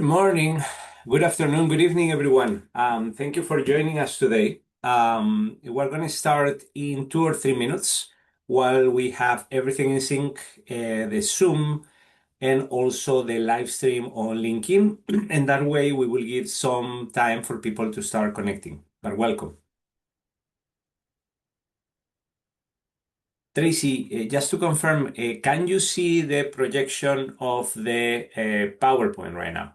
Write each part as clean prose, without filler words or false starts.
Good morning, good afternoon, good evening, everyone. Thank you for joining us today. We're going to start in 2 or 3 minutes while we have everything in sync, the Zoom and also the live stream on LinkedIn. And that way we will give some time for people to start connecting. But welcome. Tracy, just to confirm, can you see the projection of the PowerPoint right now?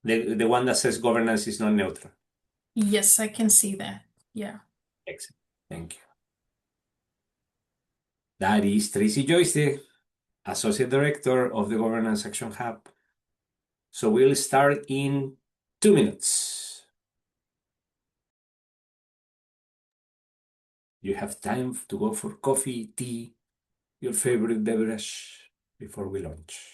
The one that says governance is not neutral. Yes, I can see that. Yeah. Excellent. Thank you. That is Tracy Joyce, the Associate Director of the Governance Action Hub. So we'll start in 2 minutes. You have time to go for coffee, tea, your favorite beverage before we launch.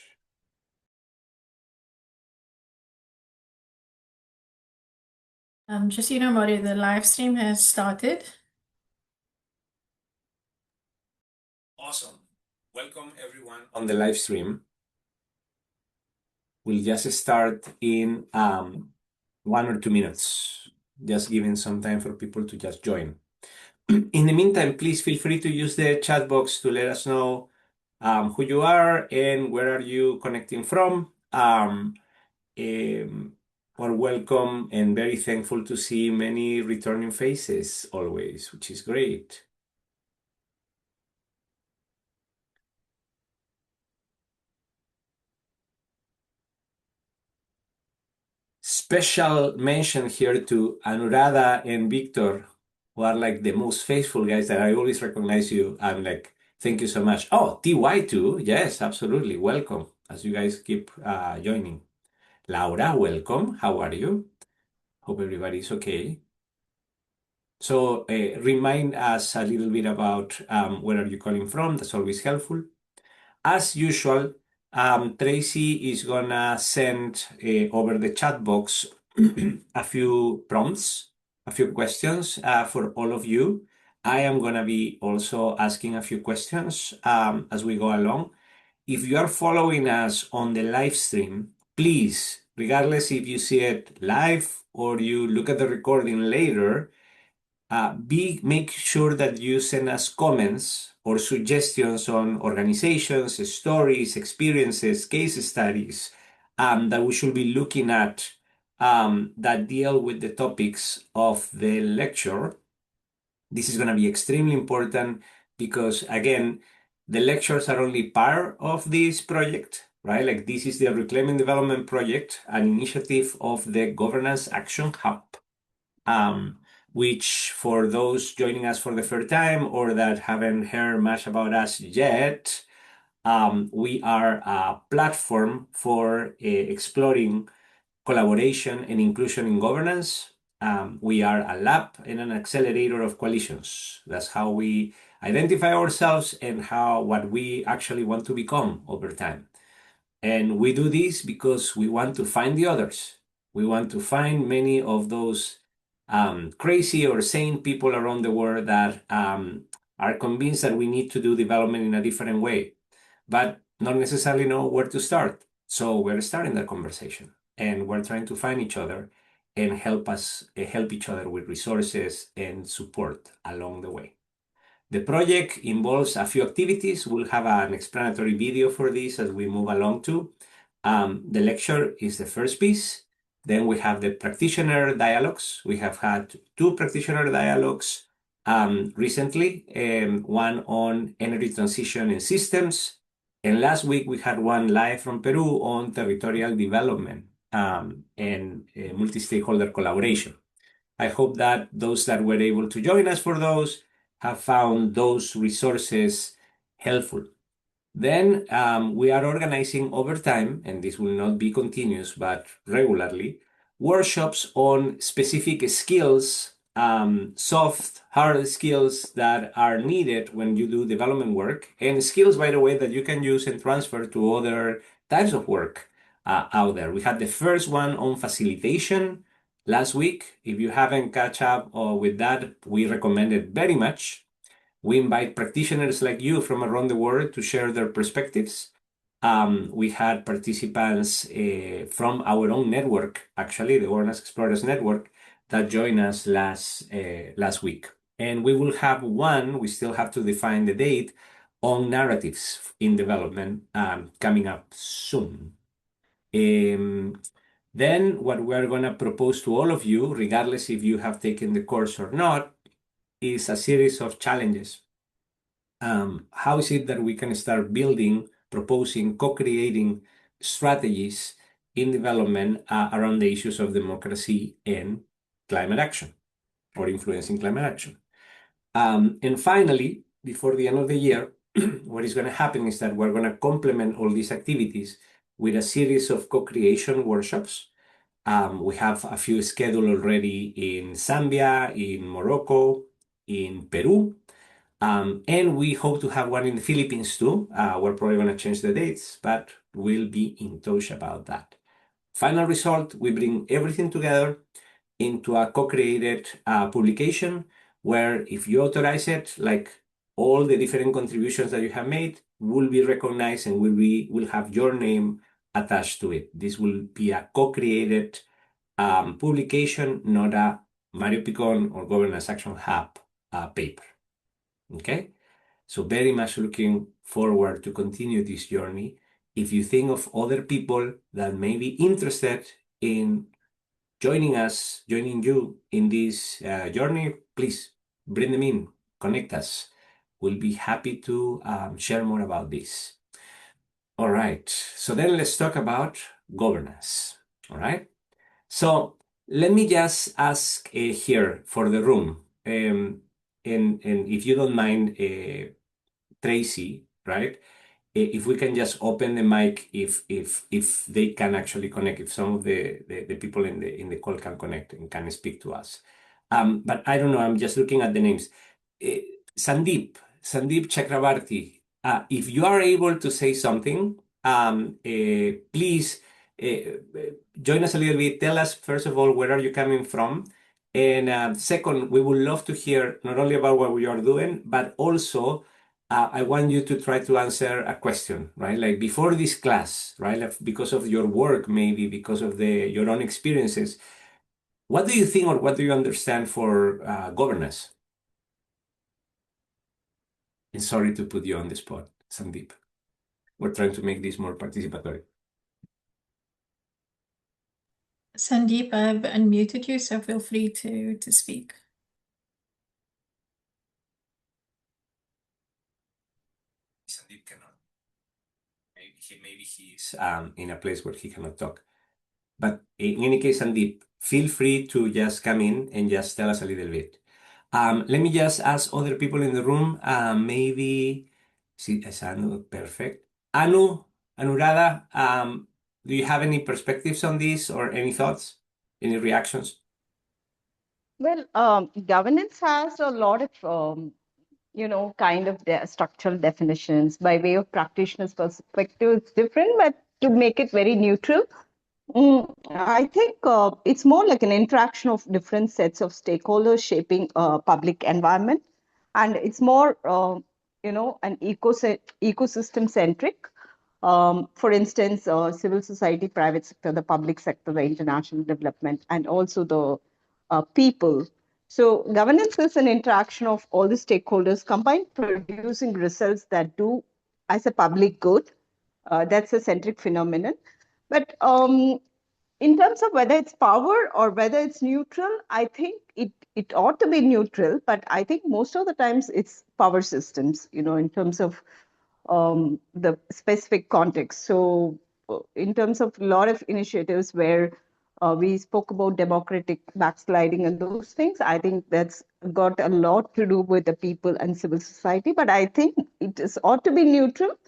Just so you know, Maury, the live stream has started. Awesome. Welcome everyone on the live stream. We'll just start in 1 or 2 minutes, just giving some time for people to just join. In the meantime, please feel free to use the chat box to let us know who you are and where are you connecting from. We're welcome and very thankful to see many returning faces always, which is great. Special mention here to Anuradha and Victor, who are like the most faithful guys that I always recognize you. I'm like, thank you so much. Oh, TY too. Yes, absolutely. Welcome as you guys keep joining. Laura, welcome. How are you? Hope everybody's okay. So remind us a little bit about where are you calling from. That's always helpful. As usual, Tracy is gonna send over the chat box a few prompts, a few questions for all of you. I am gonna be also asking a few questions as we go along. If you are following us on the live stream, please, regardless if you see it live or you look at the recording later, make sure that you send us comments or suggestions on organizations, stories, experiences, case studies that we should be looking at that deal with the topics of the lecture. This is going to be extremely important because, again, the lectures are only part of this project, right? Like this is the Reclaiming Development Project, an initiative of the Governance Action Hub, which for those joining us for the first time or that haven't heard much about us yet, we are a platform for exploring collaboration and inclusion in governance. We are a lab and an accelerator of coalitions. That's how we identify ourselves and what we actually want to become over time. And we do this because we want to find the others. We want to find many of those crazy or sane people around the world that are convinced that we need to do development in a different way, but not necessarily know where to start. So we're starting that conversation and we're trying to find each other and help each other with resources and support along the way. The project involves a few activities. We'll have an explanatory video for this as we move along too. The lecture is the first piece. Then we have the practitioner dialogues. We have had 2 practitioner dialogues recently, one on energy transition and systems. And last week we had one live from Peru on territorial development and multi-stakeholder collaboration. I hope that those that were able to join us for those have found those resources helpful. Then we are organizing over time, and this will not be continuous, but regularly, workshops on specific skills, soft, hard skills that are needed when you do development work, and skills, by the way, that you can use and transfer to other types of work out there. We had the first one on facilitation last week. If you haven't catch up with that, we recommend it very much. We invite practitioners like you from around the world to share their perspectives. We had participants from our own network, actually, the Governance Explorers Network, that joined us last week. And we will have one, we still have to define the date, on narratives in development coming up soon. Then what we're going to propose to all of you, regardless if you have taken the course or not, is a series of challenges. How is it that we can start building, proposing, co-creating strategies in development around the issues of democracy and climate action or influencing climate action? And finally, before the end of the year, what is going to happen is that we're going to complement all these activities with a series of co-creation workshops. We have a few scheduled already in Zambia, in Morocco, in Peru, and we hope to have one in the Philippines too. We're probably going to change the dates, but we'll be in touch about that. Final result, we bring everything together into a co-created publication where if you authorize it, like all the different contributions that you have made will be recognized and will have your name attached to it. This will be a co-created publication, not a Mario Picon or Governance Action Hub paper. Okay? So very much looking forward to continue this journey. If you think of other people that may be interested in joining you in this journey, please bring them in, connect us. We'll be happy to share more about this. All right, so then let's talk about governance. All right, so let me just ask here for the room, and if you don't mind, Tracy, right? If we can just open the mic, if they can actually connect, if some of the people in the call can connect and can speak to us. But I don't know. I'm just looking at the names. Sandeep Chakrabarti. If you are able to say something, please join us a little bit. Tell us first of all where are you coming from, and second, we would love to hear not only about what we are doing, but also I want you to try to answer a question, right? Like before this class, right? Like because of your work, maybe because of your own experiences, what do you think or what do you understand for governance? And sorry to put you on the spot, Sandeep. We're trying to make this more participatory. Sandeep, I've unmuted you, so feel free to speak. Sandeep cannot. Maybe he's in a place where he cannot talk. But in any case, Sandeep, feel free to just come in and just tell us a little bit. Let me just ask other people in the room, maybe, see, Anu, perfect. Anurada, do you have any perspectives on this or any thoughts, any reactions? Well, governance has a lot of, kind of structural definitions. By way of practitioner's perspective, it's different, but to make it very neutral, I think it's more like an interaction of different sets of stakeholders shaping a public environment. And it's more, an ecosystem centric. For instance, civil society, private sector, the public sector, the international development, and also the people. So governance is an interaction of all the stakeholders combined, producing results that do as a public good. That's a centric phenomenon. But in terms of whether it's power or whether it's neutral, I think it ought to be neutral, but I think most of the times it's power systems, in terms of the specific context. So in terms of a lot of initiatives where we spoke about democratic backsliding and those things, I think that's got a lot to do with the people and civil society, but I think ought to be neutral.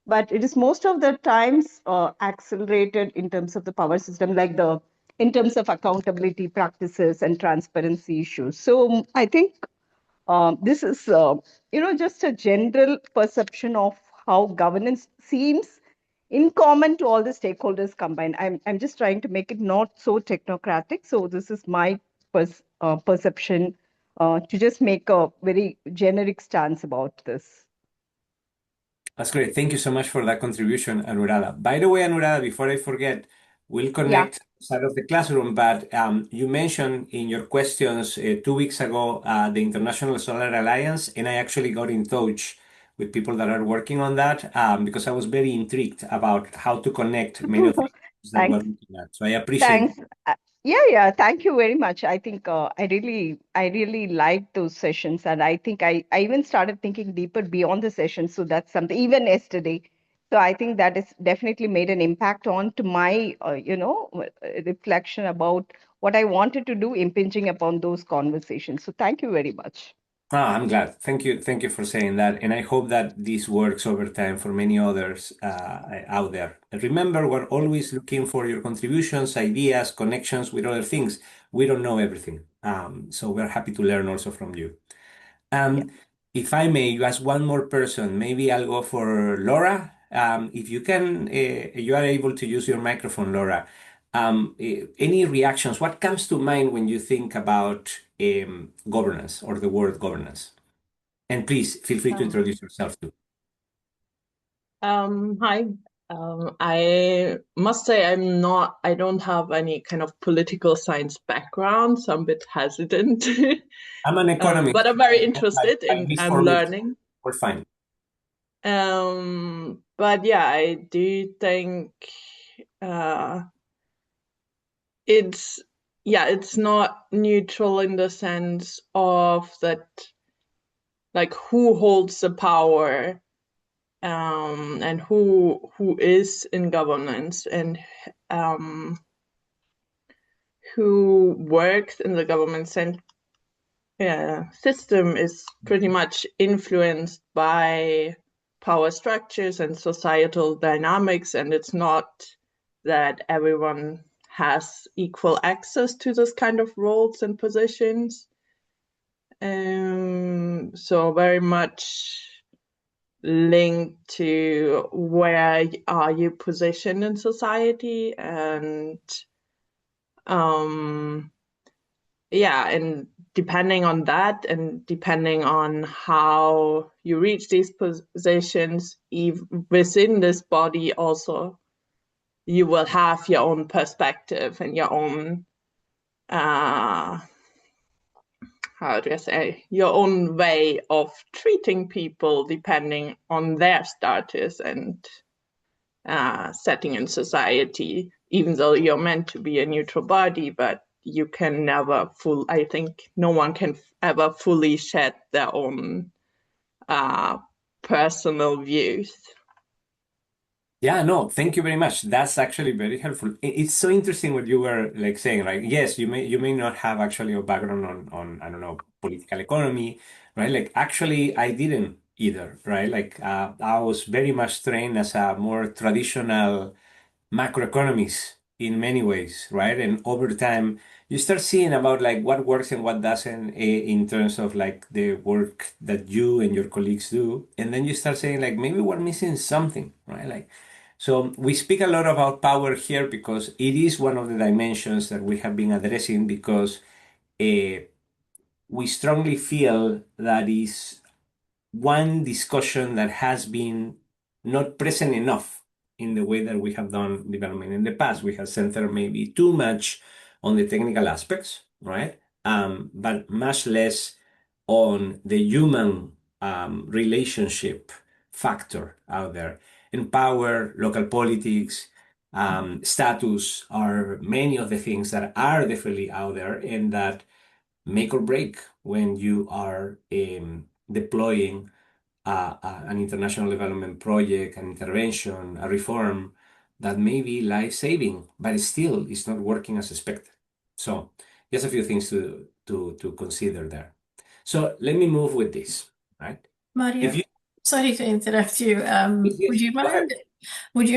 But it is most of the times accelerated in terms of the power system, like in terms of accountability practices and transparency issues. So I think this is, just a general perception of how governance seems in common to all the stakeholders combined. I'm just trying to make it not so technocratic. So this is my perception to just make a very generic stance about this. That's great. Thank you so much for that contribution, Anurada. By the way, Anurada, before I forget, we'll Yeah. connect outside of the classroom, but you mentioned in your questions 2 weeks ago the International Solar Alliance, and I actually got in touch with people that are working on that because I was very intrigued about how to connect many of the issues that got Thanks. into that. So I appreciate Thanks. Yeah. Thank you very much. I think I really liked those sessions, and I think I even started thinking deeper beyond the session. So that's something even yesterday. So I think that has definitely made an impact on to my reflection about what I wanted to do, impinging upon those conversations. So thank you very much. I'm glad. Thank you for saying that, and I hope that this works over time for many others out there. And remember, we're always looking for your contributions, ideas, connections with other things. We don't know everything, so we're happy to learn also from you. Yeah. If I may, you ask one more person. Maybe I'll go for Laura. If you can, you are able to use your microphone, Laura. Any reactions? What comes to mind when you think about governance or the word governance? And please feel free to Um, introduce yourself too. Hi. I must say I don't have any kind of political science background, so I'm a bit hesitant. I'm an economist. But I'm very I interested in missed I'm 4 weeks. learning. We're fine. But yeah, I do think it's not neutral in the sense of that, like who holds the power, and who is in governance, and who works in the government system is pretty much influenced by power structures and societal dynamics, and it's not that everyone has equal access to this kind of roles and positions. So very much linked to where are you positioned in society, and and depending on that, and depending on how you reach these positions, within this body also, you will have your own perspective and your own how do I say, your own way of treating people depending on their status and setting in society, even though you're meant to be a neutral body, but you can never I think no one can ever fully shed their own personal views. Yeah, no, thank you very much. That's actually very helpful. It's so interesting what you were like saying, right? Yes, you may not have actually a background on I don't know, political economy, right? Like actually I didn't either, right? Like I was very much trained as a more traditional macroeconomist in many ways, right? And over time you start seeing about like what works and what doesn't in terms of like the work that you and your colleagues do. And then you start saying like maybe we're missing something, right? Like so we speak a lot about power here because it is one of the dimensions that we have been addressing because we strongly feel that is one discussion that has been not present enough in the way that we have done development in the past. We have centered maybe too much on the technical aspects, right? But much less on the human relationship factor out there. And power, local politics, status are many of the things that are definitely out there and that make or break when you are deploying an international development project, an intervention, a reform that may be life-saving, but still is not working as expected. So just a few things to consider there. So let me move with this, right? Mario, If you sorry to interrupt you. yes, Would you go ahead.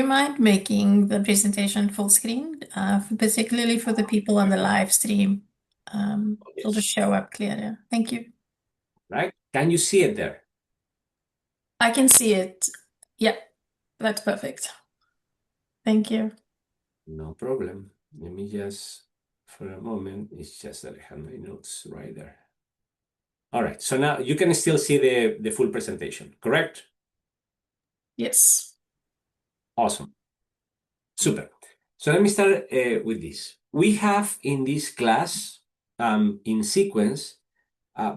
mind making the presentation full screen, particularly for the people on the live stream? It'll just show up clearer. Thank you. Right? Can you see it there? I can see it. Yeah, that's perfect. Thank you. No problem. Let me just, for a moment, it's just that I have my notes right there. All right, so now you can still see the full presentation, correct? Yes. Awesome. Super. So let me start with this. We have in this class, in sequence,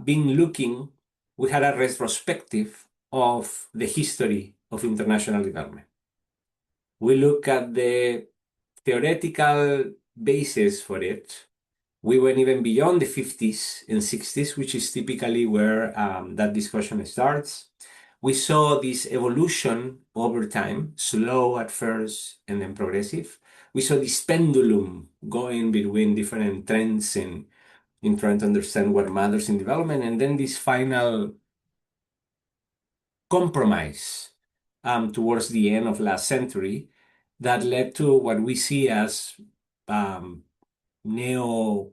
we had a retrospective of the history of international development. We look at the theoretical basis for it. We went even beyond the 50s and 60s, which is typically where that discussion starts. We saw this evolution over time, slow at first and then progressive. We saw this pendulum going between different trends in trying to understand what matters in development, and then this final compromise towards the end of last century that led to what we see as neo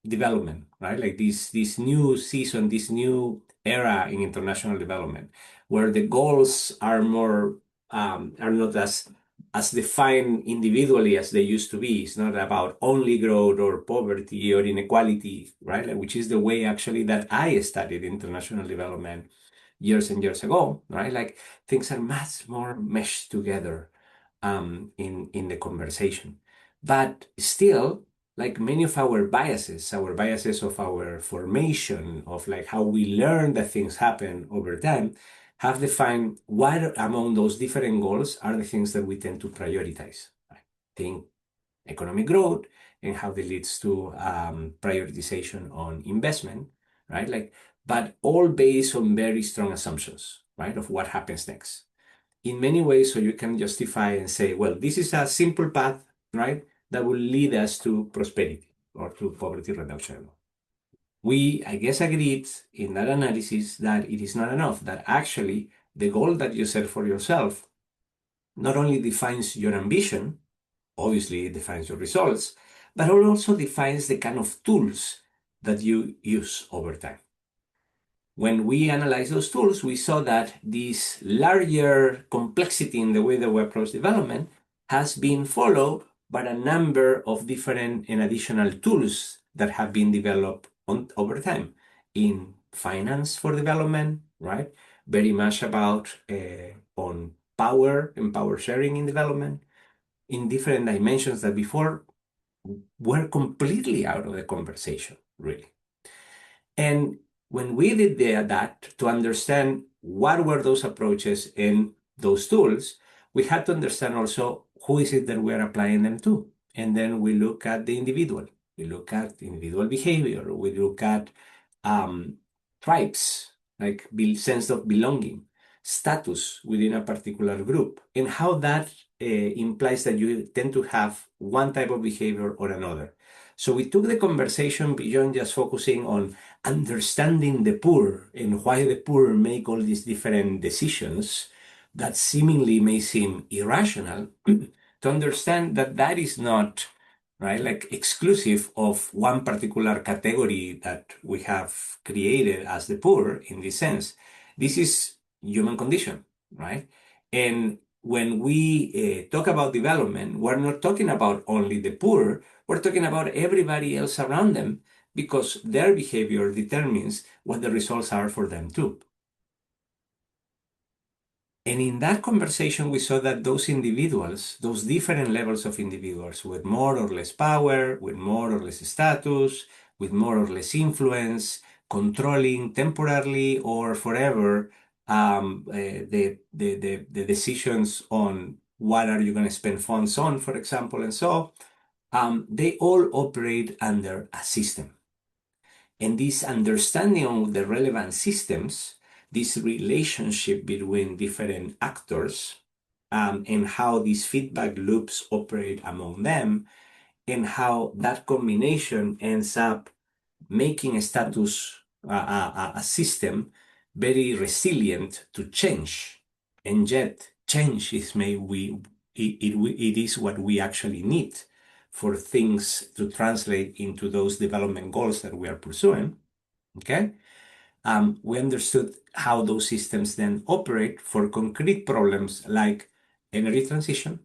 development, right? Like this new season, this new era in international development, where the goals are more are not as defined individually as they used to be. It's not about only growth or poverty or inequality, right? Like, which is the way actually that I studied international development years and years ago, right? Like things are much more meshed together in the conversation. But still, like many of our biases of our formation, of like how we learn that things happen over time, have defined what among those different goals are the things that we tend to prioritize. Right? Think economic growth and how that leads to prioritization on investment, right? Like, but all based on very strong assumptions, right, of what happens next. In many ways, so you can justify and say, well, this is a simple path, right, that will lead us to prosperity or to poverty reduction. We, I guess, agreed in that analysis that it is not enough, that actually the goal that you set for yourself not only defines your ambition, obviously it defines your results, but it also defines the kind of tools that you use over time. When we analyzed those tools, we saw that this larger complexity in the way that we approach development has been followed by a number of different and additional tools that have been developed over time in finance for development, right? Very much about on power and power sharing in development in different dimensions that before were completely out of the conversation, really. And when we did that to understand what were those approaches and those tools, we had to understand also who is it that we're applying them to. And then we look at the individual. We look at individual behavior. We look at tribes, like sense of belonging, status within a particular group, and how that implies that you tend to have one type of behavior or another. So we took the conversation beyond just focusing on understanding the poor and why the poor make all these different decisions that seemingly may seem irrational, to understand that that is not, right, like exclusive of one particular category that we have created as the poor in this sense. This is human condition, right? And when we talk about development, we're not talking about only the poor, we're talking about everybody else around them, because their behavior determines what the results are for them too. And in that conversation, we saw that those individuals, those different levels of individuals with more or less power, with more or less status, with more or less influence, controlling temporarily or forever the decisions on what are you going to spend funds on, for example, and so they all operate under a system. And this understanding of the relevant systems, this relationship between different actors, and how these feedback loops operate among them, and how that combination ends up making a status, a system very resilient to change. And yet, change is it is what we actually need for things to translate into those development goals that we are pursuing, okay? We understood how those systems then operate for concrete problems like energy transition,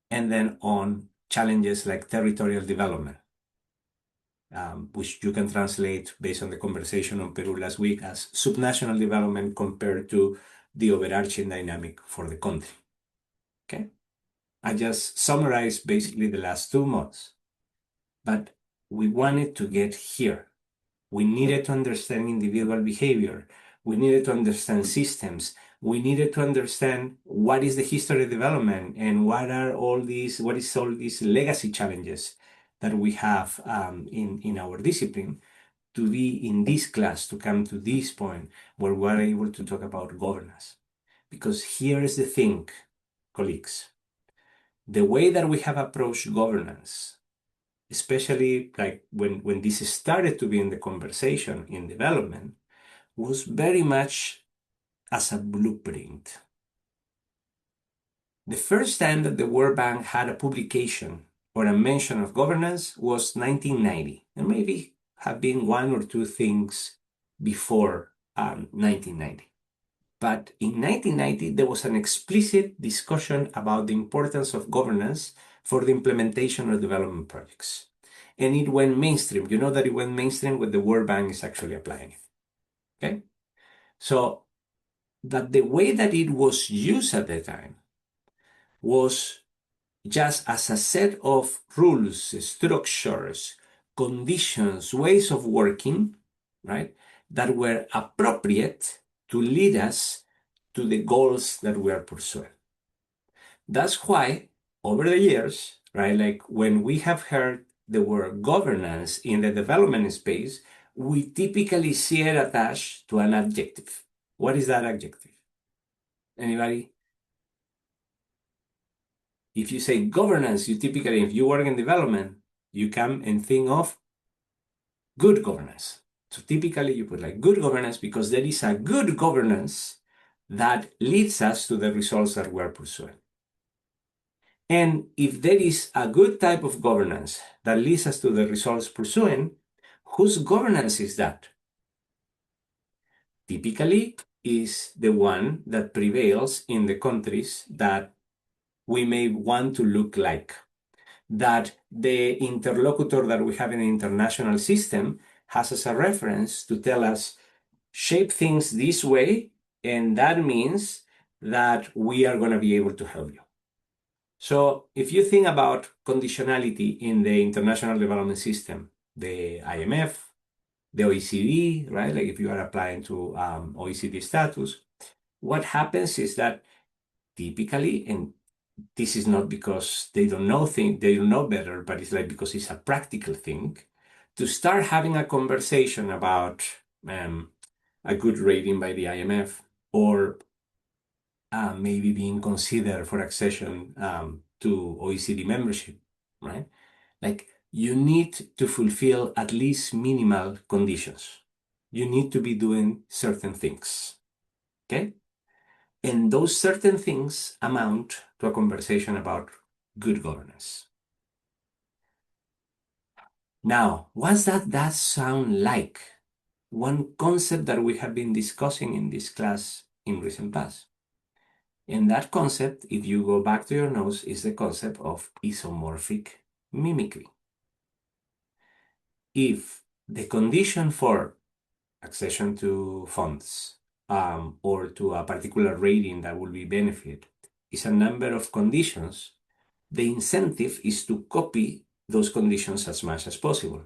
and then on challenges like territorial development, which you can translate based on the conversation on Peru last week as subnational development compared to the overarching dynamic for the country. Okay? I just summarized basically the last 2 months, but we wanted to get here. We needed to understand individual behavior. We needed to understand systems. We needed to understand what is the history of development and what is all these legacy challenges that we have in our discipline to be in this class, to come to this point where we're able to talk about governance. Because here is the thing, colleagues. The way that we have approached governance, especially like when this started to be in the conversation in development, was very much as a blueprint. The first time that the World Bank had a publication or a mention of governance was 1990, and maybe have been 1 or 2 things before 1990. But in 1990, there was an explicit discussion about the importance of governance for the implementation of development projects. And it went mainstream. You know that it went mainstream when the World Bank is actually applying it. Okay? So that the way that it was used at the time was just as a set of rules, structures, conditions, ways of working, right, that were appropriate to lead us to the goals that we are pursuing. That's why over the years, right, like when we have heard the word governance in the development space, we typically see it attached to an adjective. What is that adjective? Anybody? If you say governance, you typically, if you work in development, you come and think of good governance. So typically you put like good governance because there is a good governance that leads us to the results that we're pursuing. And if there is a good type of governance that leads us to the results pursuing, whose governance is that? Typically is the one that prevails in the countries that we may want to look like. That the interlocutor that we have in the international system has as a reference to tell us, shape things this way, and that means that we are going to be able to help you. So if you think about conditionality in the international development system, the IMF, the OECD, right? Like if you are applying to OECD status, what happens is that typically, and this is not because they don't know better, but it's like because it's a practical thing, to start having a conversation about a good rating by the IMF or maybe being considered for accession to OECD membership, right? Like you need to fulfill at least minimal conditions. You need to be doing certain things, okay? And those certain things amount to a conversation about good governance. Now, what's that sound like? One concept that we have been discussing in this class in recent past. And that concept, if you go back to your notes, is the concept of isomorphic mimicry. If the condition for accession to funds or to a particular rating that will be benefit is a number of conditions, the incentive is to copy those conditions as much as possible.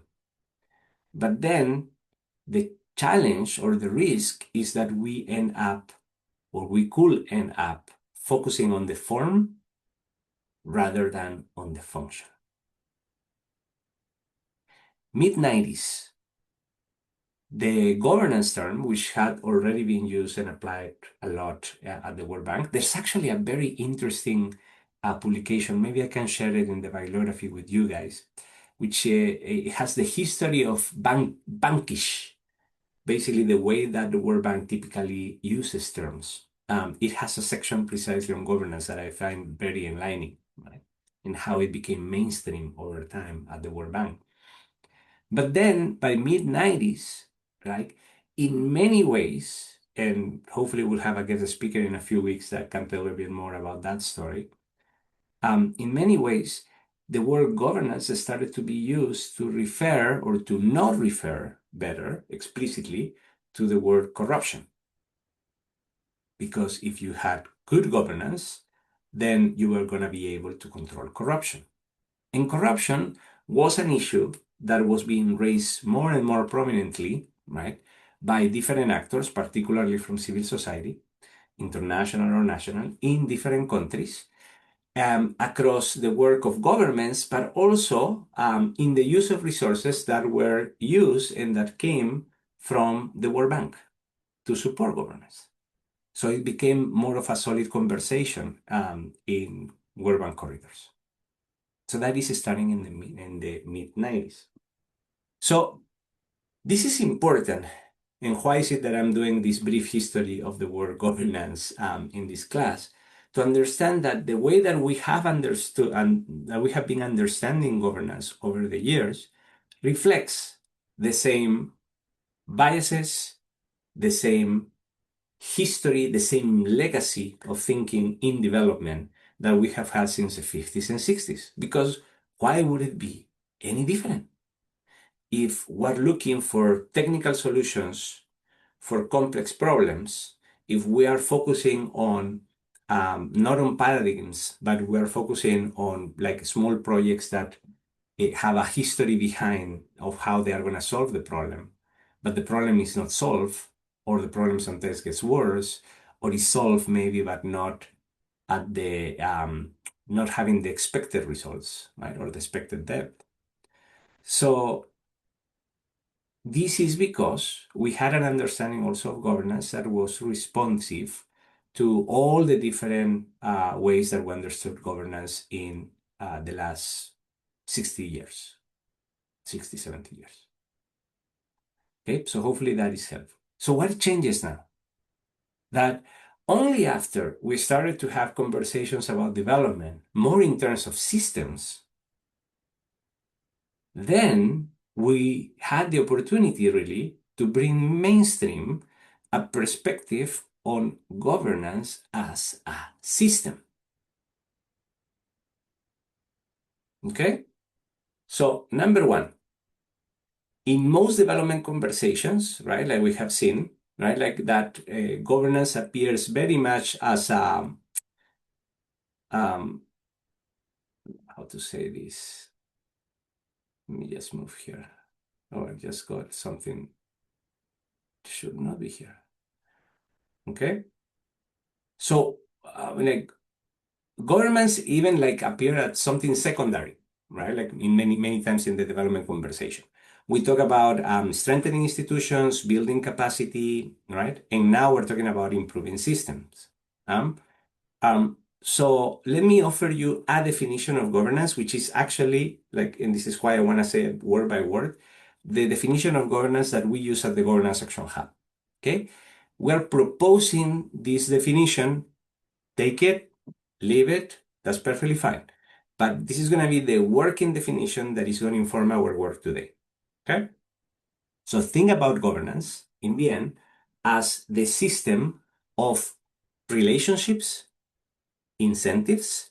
But then the challenge or the risk is that we end up, or we could end up, focusing on the form rather than on the function. Mid-90s, the governance term, which had already been used and applied a lot at the World Bank, there's actually a very interesting publication. Maybe I can share it in the bibliography with you guys, which it has the history of bankish, basically the way that the World Bank typically uses terms. It has a section precisely on governance that I find very enlightening, right? And how it became mainstream over time at the World Bank. But then by mid-90s, right, in many ways, and hopefully we'll have a guest speaker in a few weeks that can tell a bit more about that story. In many ways, the word governance started to be used to refer or to not refer better explicitly to the word corruption. because if you had good governance, then you were going to be able to control corruption. And corruption was an issue that was being raised more and more prominently, right, by different actors, particularly from civil society, international or national, in different countries, across the work of governments, but also in the use of resources that were used and that came from the World Bank to support governance. So it became more of a solid conversation in World Bank corridors. So that is starting in the mid-90s. So this is important. And why is it that I'm doing this brief history of the word governance in this class? To understand that the way that we have understood and that we have been understanding governance over the years reflects the same biases, the same history, the same legacy of thinking in development that we have had since the 50s and 60s. Because why would it be any different? If we're looking for technical solutions for complex problems, if we are focusing on not on paradigms, but we're focusing on like small projects that have a history behind of how they are going to solve the problem, but the problem is not solved, or the problem sometimes gets worse, or is solved maybe, but not at the not having the expected results, right, or the expected depth. So this is because we had an understanding also of governance that was responsive to all the different ways that we understood governance in the last 60 years, 60, 70 years. Okay, so hopefully that is helpful. So what changes now? That only after we started to have conversations about development, more in terms of systems, then we had the opportunity really to bring mainstream a perspective on governance as a system. Okay? So, number one, in most development conversations, right, like we have seen, right, like that governance appears very much as a, how to say this? Let me just move here. Oh, I just got something. Should not be here. Okay? So, like, governments even like appear as something secondary, right? Like in many times in the development conversation. We talk about strengthening institutions, building capacity, right? And now we're talking about improving systems. So let me offer you a definition of governance, which is actually like, and this is why I want to say it word by word, the definition of governance that we use at the Governance Action Hub. Okay? We're proposing this definition. Take it, leave it, that's perfectly fine. But this is going to be the working definition that is going to inform our work today. Okay? So think about governance in the end as the system of relationships, incentives,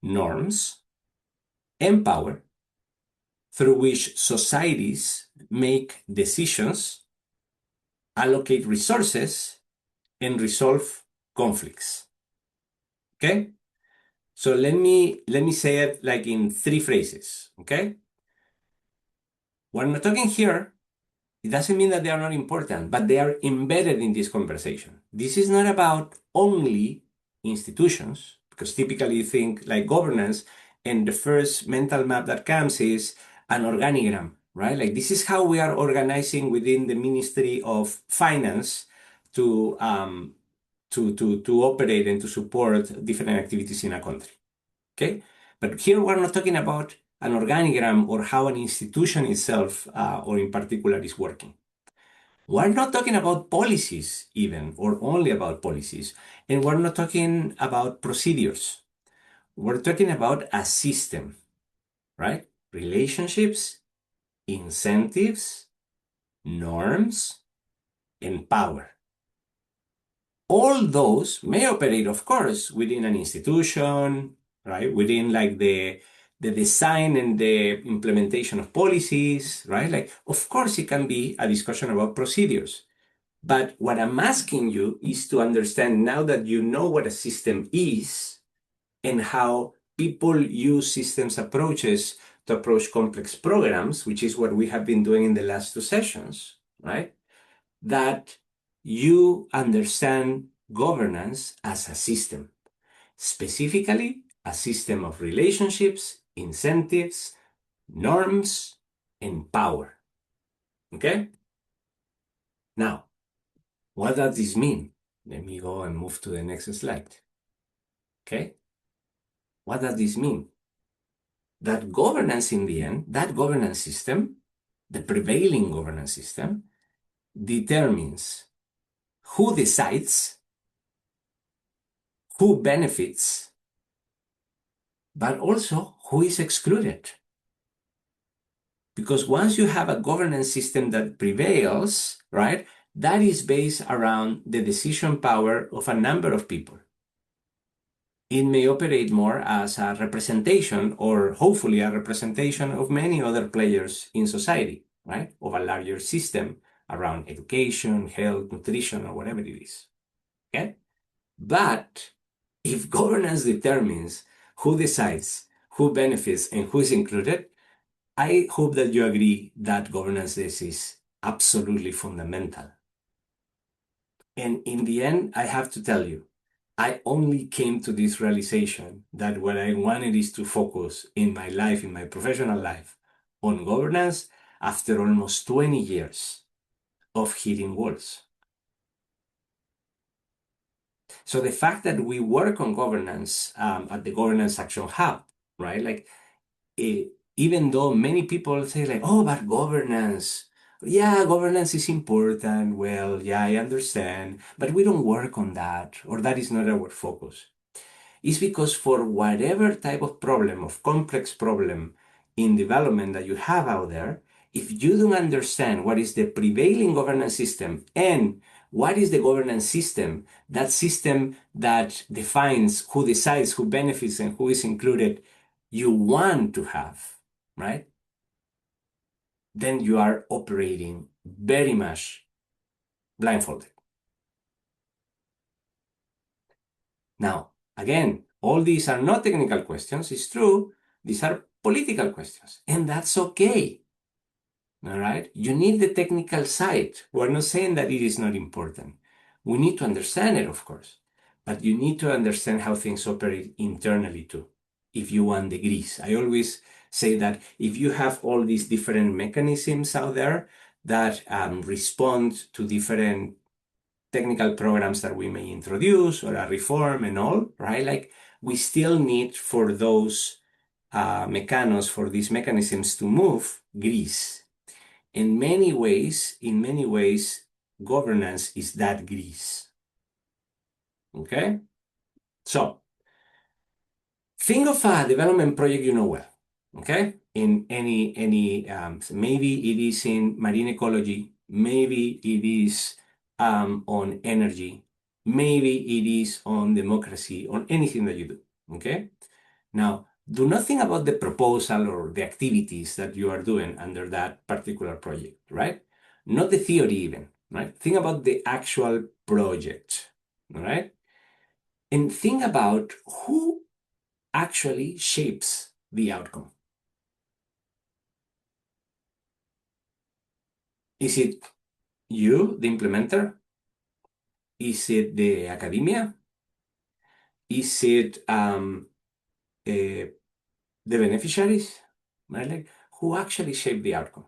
norms, and power through which societies make decisions, allocate resources, and resolve conflicts. Okay? So let me say it like in 3 phrases, okay? When we're talking here, it doesn't mean that they are not important, but they are embedded in this conversation. This is not about only institutions, because typically you think like governance, and the first mental map that comes is an organigram, right? Like this is how we are organizing within the Ministry of Finance to operate and to support different activities in a country. Okay? But here we're not talking about an organigram or how an institution itself, or in particular, is working. We're not talking about policies even, or only about policies. And we're not talking about procedures. We're talking about a system, right? Relationships, incentives, norms, and power. All those may operate, of course, within an institution, right? Within like the design and the implementation of policies, right? Like, of course, it can be a discussion about procedures, But what I'm asking you is to understand, now that you know what a system is and how people use systems approaches to approach complex programs, which is what we have been doing in the last 2 sessions, right? That you understand governance as a system, specifically a system of relationships, incentives, norms, and power. Okay? Now, what does this mean? Let me go and move to the next slide. Okay? What does this mean? That governance in the end, that governance system, the prevailing governance system, determines who decides, who benefits, but also who is excluded. Because once you have a governance system that prevails, right, that is based around the decision power of a number of people. It may operate more as a representation, or hopefully a representation of many other players in society, right, of a larger system around education, health, nutrition, or whatever it is. Okay? But if governance determines who decides, who benefits, and who is included, I hope that you agree that governance is absolutely fundamental. And in the end, I have to tell you, I only came to this realization that what I wanted is to focus in my life, in my professional life, on governance after almost 20 years of hitting walls. So the fact that we work on governance at the Governance Action Hub, right? Like, even though many people say like, oh, but governance, yeah, governance is important. Well, yeah, I understand, but we don't work on that, or that is not our focus. It's because for whatever type of problem, of complex problem in development that you have out there, if you don't understand what is the prevailing governance system and what is the governance system, that system that defines who decides, who benefits, and who is included, you want to have, right? Then you are operating very much blindfolded. Now, again, all these are not technical questions. It's true. These are political questions, and that's okay. All right? You need the technical side. We're not saying that it is not important. We need to understand it, of course, but you need to understand how things operate internally too, if you want the grease. I always say that if you have all these different mechanisms out there that respond to different technical programs that we may introduce or a reform and all, right? Like, we still need for those for these mechanisms to move, grease. In many ways, governance is that grease. Okay? So, think of a development project you know well, okay? In any maybe it is in marine ecology, maybe it is on energy, maybe it is on democracy, on anything that you do, okay? Now, do not think about the proposal or the activities that you are doing under that particular project, right? Not the theory even, right? Think about the actual project, all right? And think about who actually shapes the outcome. Is it you, the implementer? Is it the academia? Is it the beneficiaries? Right? Like, who actually shape the outcome?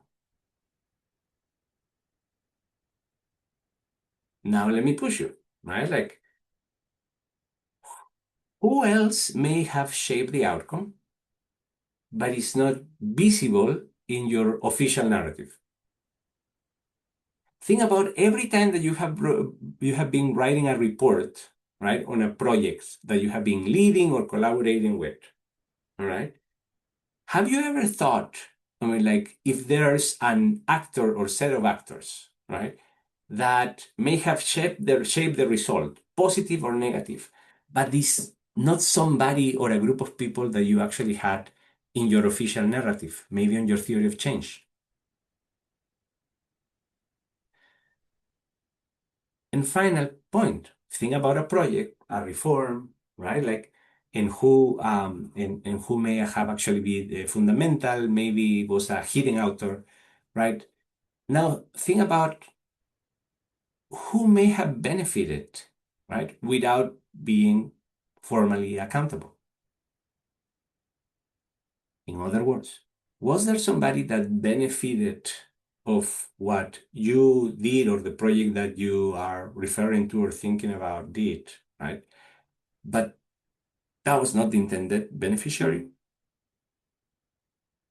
Now let me push you, right? Like, who else may have shaped the outcome, but it's not visible in your official narrative? Think about every time that you have been writing a report, right, on a project that you have been leading or collaborating with, all right? Have you ever thought, I mean, like, if there's an actor or set of actors, right, that may have shaped the result, positive or negative, but this not somebody or a group of people that you actually had in your official narrative, maybe on your theory of change? And final point, think about a project, a reform, right? Like, and who may have actually been fundamental, maybe was a hidden author, right? Now think about who may have benefited, right, without being formally accountable. In other words, was there somebody that benefited of what you did or the project that you are referring to or thinking about did, right? But that was not the intended beneficiary.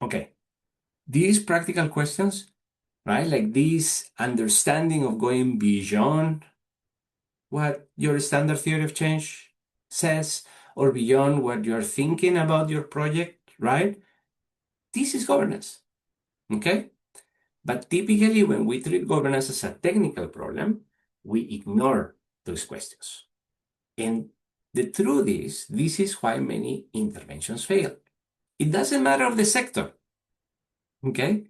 Okay, these practical questions, right? Like this understanding of going beyond what your standard theory of change says or beyond what you're thinking about your project, right? This is governance, okay? But typically, when we treat governance as a technical problem, we ignore those questions. And the truth is, this is why many interventions fail. It doesn't matter of the sector, okay?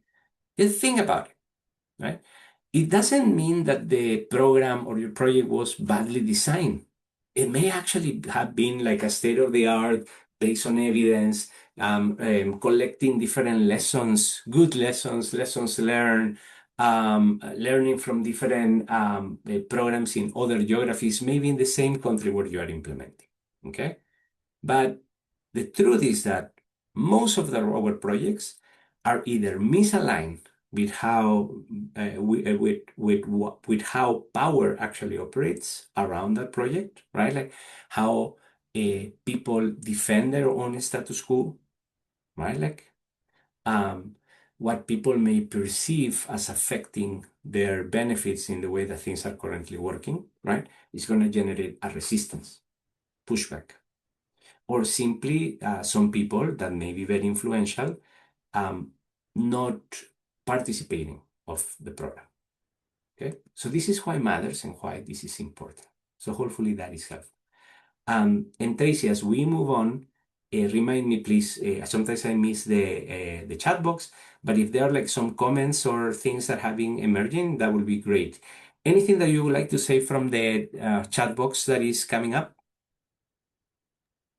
Just think about it, right? It doesn't mean that the program or your project was badly designed. It may actually have been like a state of the art based on evidence, collecting different lessons, good lessons, lessons learned, learning from different programs in other geographies, maybe in the same country where you are implementing. Okay. But the truth is that most of our projects are either misaligned with how with how power actually operates around that project, right? Like how people defend their own status quo, right? Like what people may perceive as affecting their benefits in the way that things are currently working, right? Is going to generate a resistance, pushback, or simply some people that may be very influential not participating of the program. Okay, so this is why it matters and why this is important. So hopefully that is helpful. And Tracy, as we move on, remind me please. Sometimes I miss the chat box, but if there are like some comments or things that have been emerging, that would be great. Anything that you would like to say from the chat box that is coming up?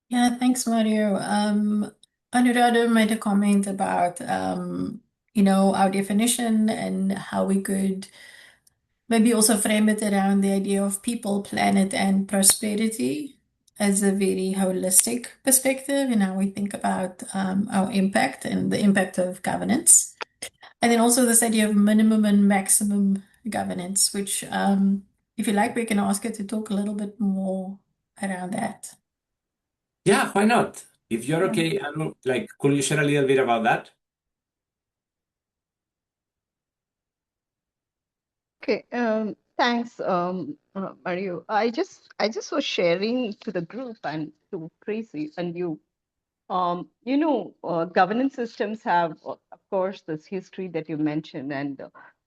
Yeah, thanks, Mario. Anuradha made a comment about, our definition and how we could maybe also frame it around the idea of people, planet, and prosperity as a very holistic perspective in how we think about our impact and the impact of governance. And then also this idea of minimum and maximum governance, which, if you like, we can ask her to talk a little bit more around that. Yeah, why not? If you're okay, Anu, like, could you share a little bit about that? Okay, thanks, Mario. I just was sharing to the group and to Tracy and you. Governance systems have, of course, this history that you mentioned, and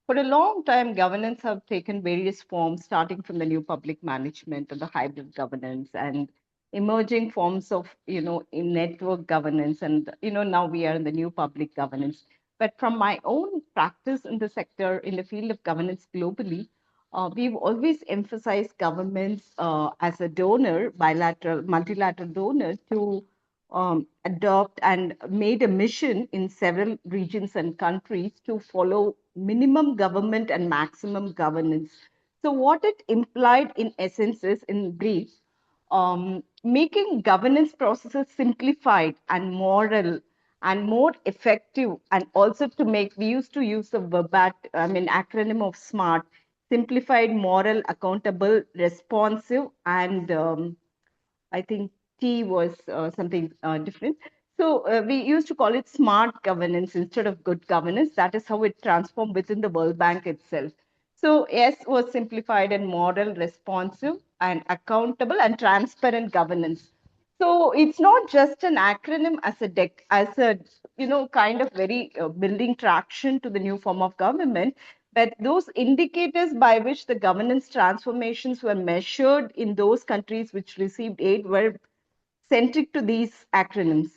for a long time, governance have taken various forms, starting from the new public management and the hybrid governance, and emerging forms of, in network governance, and now we are in the new public governance. But from my own practice in the sector, in the field of governance globally, we've always emphasized governments as a donor, bilateral, multilateral donor to adopt and made a mission in several regions and countries to follow minimum government and maximum governance. So, what it implied in essence is, in brief, making governance processes simplified and moral and more effective, and also to make, we used to use the acronym of SMART: simplified, moral, accountable, responsive, and I think T was something different. So we used to call it smart governance instead of good governance. That is how it transformed within the World Bank itself. So S was simplified and moral, responsive, and accountable and transparent governance. So it's not just an acronym as a kind of very building traction to the new form of government, but those indicators by which the governance transformations were measured in those countries which received aid were centric to these acronyms.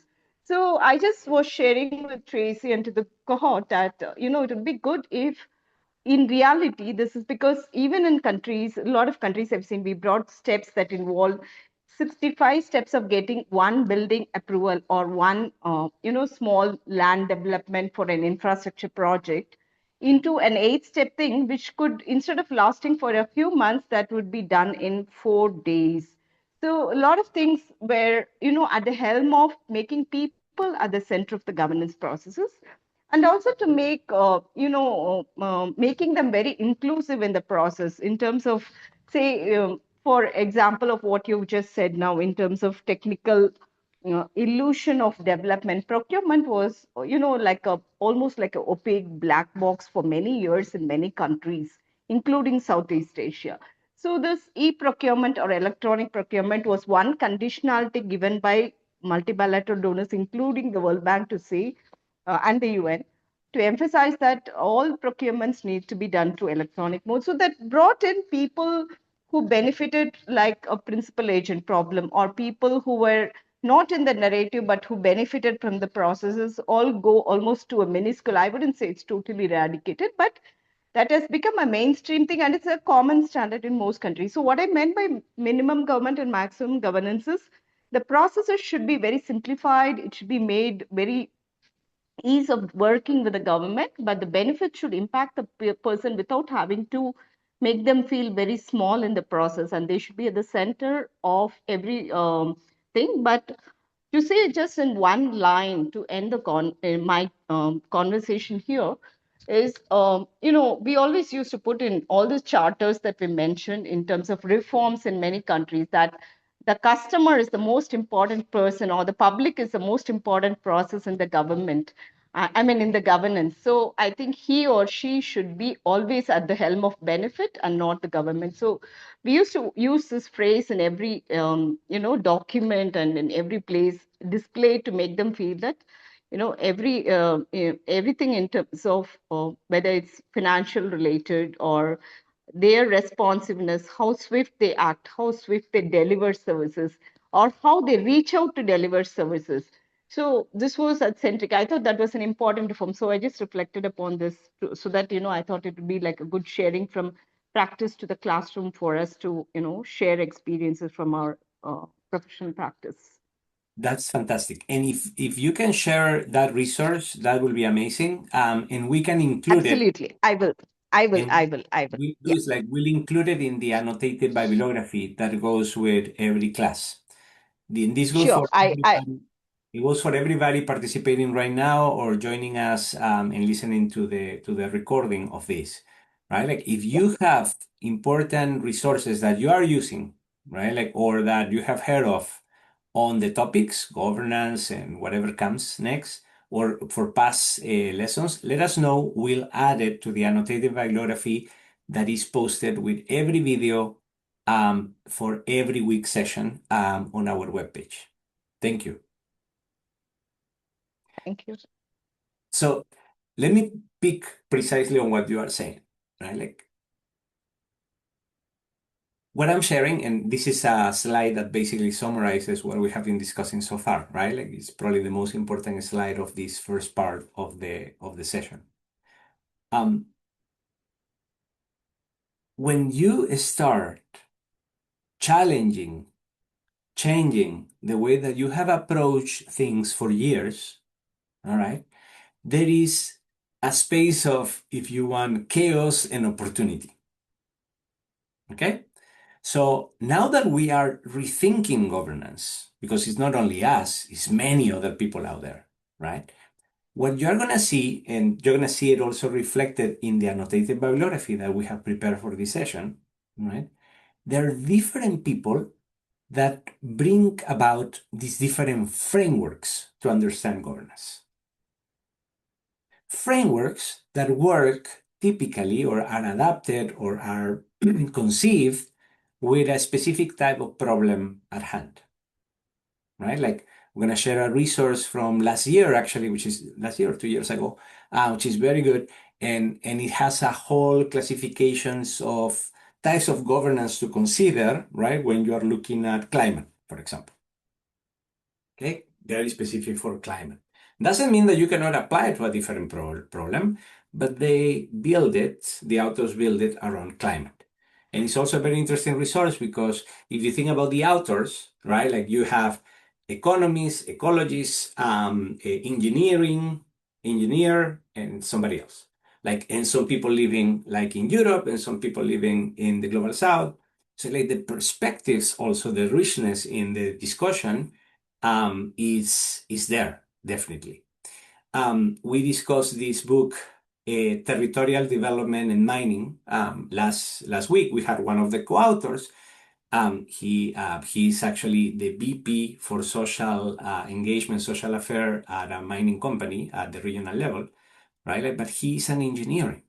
So I just was sharing with Tracy and to the cohort that it would be good if in reality, this is because even in countries, a lot of countries I've seen, we brought steps that involve 65 steps of getting one building approval or one, small land development for an infrastructure project into an 8-step thing, which could, instead of lasting for a few months, that would be done in 4 days. So a lot of things were, at the helm of making people at the center of the governance processes, and also to make making them very inclusive in the process in terms of, say, for example of what you've just said now, in terms of technical illusion of development. Procurement was, like a almost like a opaque black box for many years in many countries, including Southeast Asia. So this e-procurement or electronic procurement was one conditionality given by multilateral donors, including the World Bank, to say, and the UN, to emphasize that all procurements need to be done through electronic mode. So that brought in people who benefited, like a principal agent problem, or people who were not in the narrative but who benefited from the processes, all go almost to a minuscule. I wouldn't say it's totally eradicated, but that has become a mainstream thing, and it's a common standard in most countries. So what I meant by minimum government and maximum governance is the processes should be very simplified. It should be made very ease of working with the government, but the benefit should impact the person without having to make them feel very small in the process, and they should be at the center of every thing. But to say just in one line to end the my conversation here is, we always used to put in all the charters that we mentioned in terms of reforms in many countries, that the customer is the most important person, or the public is the most important process in the government. I mean, in the governance. So I think he or she should be always at the helm of benefit and not the government. So we used to use this phrase in every, document and in every place displayed to make them feel that, everything in terms of whether it's financial related or their responsiveness, how swift they act, how swift they deliver services, or how they reach out to deliver services. So this was at Centric. I thought that was an important reform. So I just reflected upon this so that, I thought it would be like a good sharing from practice to the classroom for us to, share experiences from our professional practice. That's fantastic. And if you can share that resource, that will be amazing. And we can include it. Absolutely. I will. We do Yeah. is like we'll include it in the annotated bibliography that goes with every class. This goes Sure. for everybody. It goes for everybody participating right now or joining us and listening to the recording of this, right? Like if you have important resources that you are using, right? Like or that you have heard of on the topics, governance and whatever comes next, or for past lessons, let us know. We'll add it to the annotated bibliography that is posted with every video for every week session on our webpage. Thank you. Thank you. So let me pick precisely on what you are saying, right? Like what I'm sharing, and this is a slide that basically summarizes what we have been discussing so far, right? Like it's probably the most important slide of this first part of the session. When you start challenging, changing the way that you have approached things for years, all right, there is a space of, if you want, chaos and opportunity. Okay? So now that we are rethinking governance, because it's not only us, it's many other people out there, right? What you're going to see, and you're going to see it also reflected in the annotated bibliography that we have prepared for this session, right? There are different people that bring about these different frameworks to understand governance. Frameworks that work typically or are adapted or are conceived with a specific type of problem at hand, right? Like we're going to share a resource from last year, actually, which is last year or 2 years ago, which is very good. And it has a whole classifications of types of governance to consider, right? When you are looking at climate, for example. Okay, very specific for climate. Doesn't mean that you cannot apply it to a different problem, but the authors build it around climate. And it's also a very interesting resource because if you think about the authors, right, like you have economists, ecologists, engineer, and somebody else. And some people living like in Europe and some people living in the global south. So like the perspectives, also the richness in the discussion is there, definitely. We discussed this book, Territorial Development and Mining, last week. We had one of the co-authors. He's actually the VP for social engagement, social affair at a mining company at the regional level, right? But he's an engineer,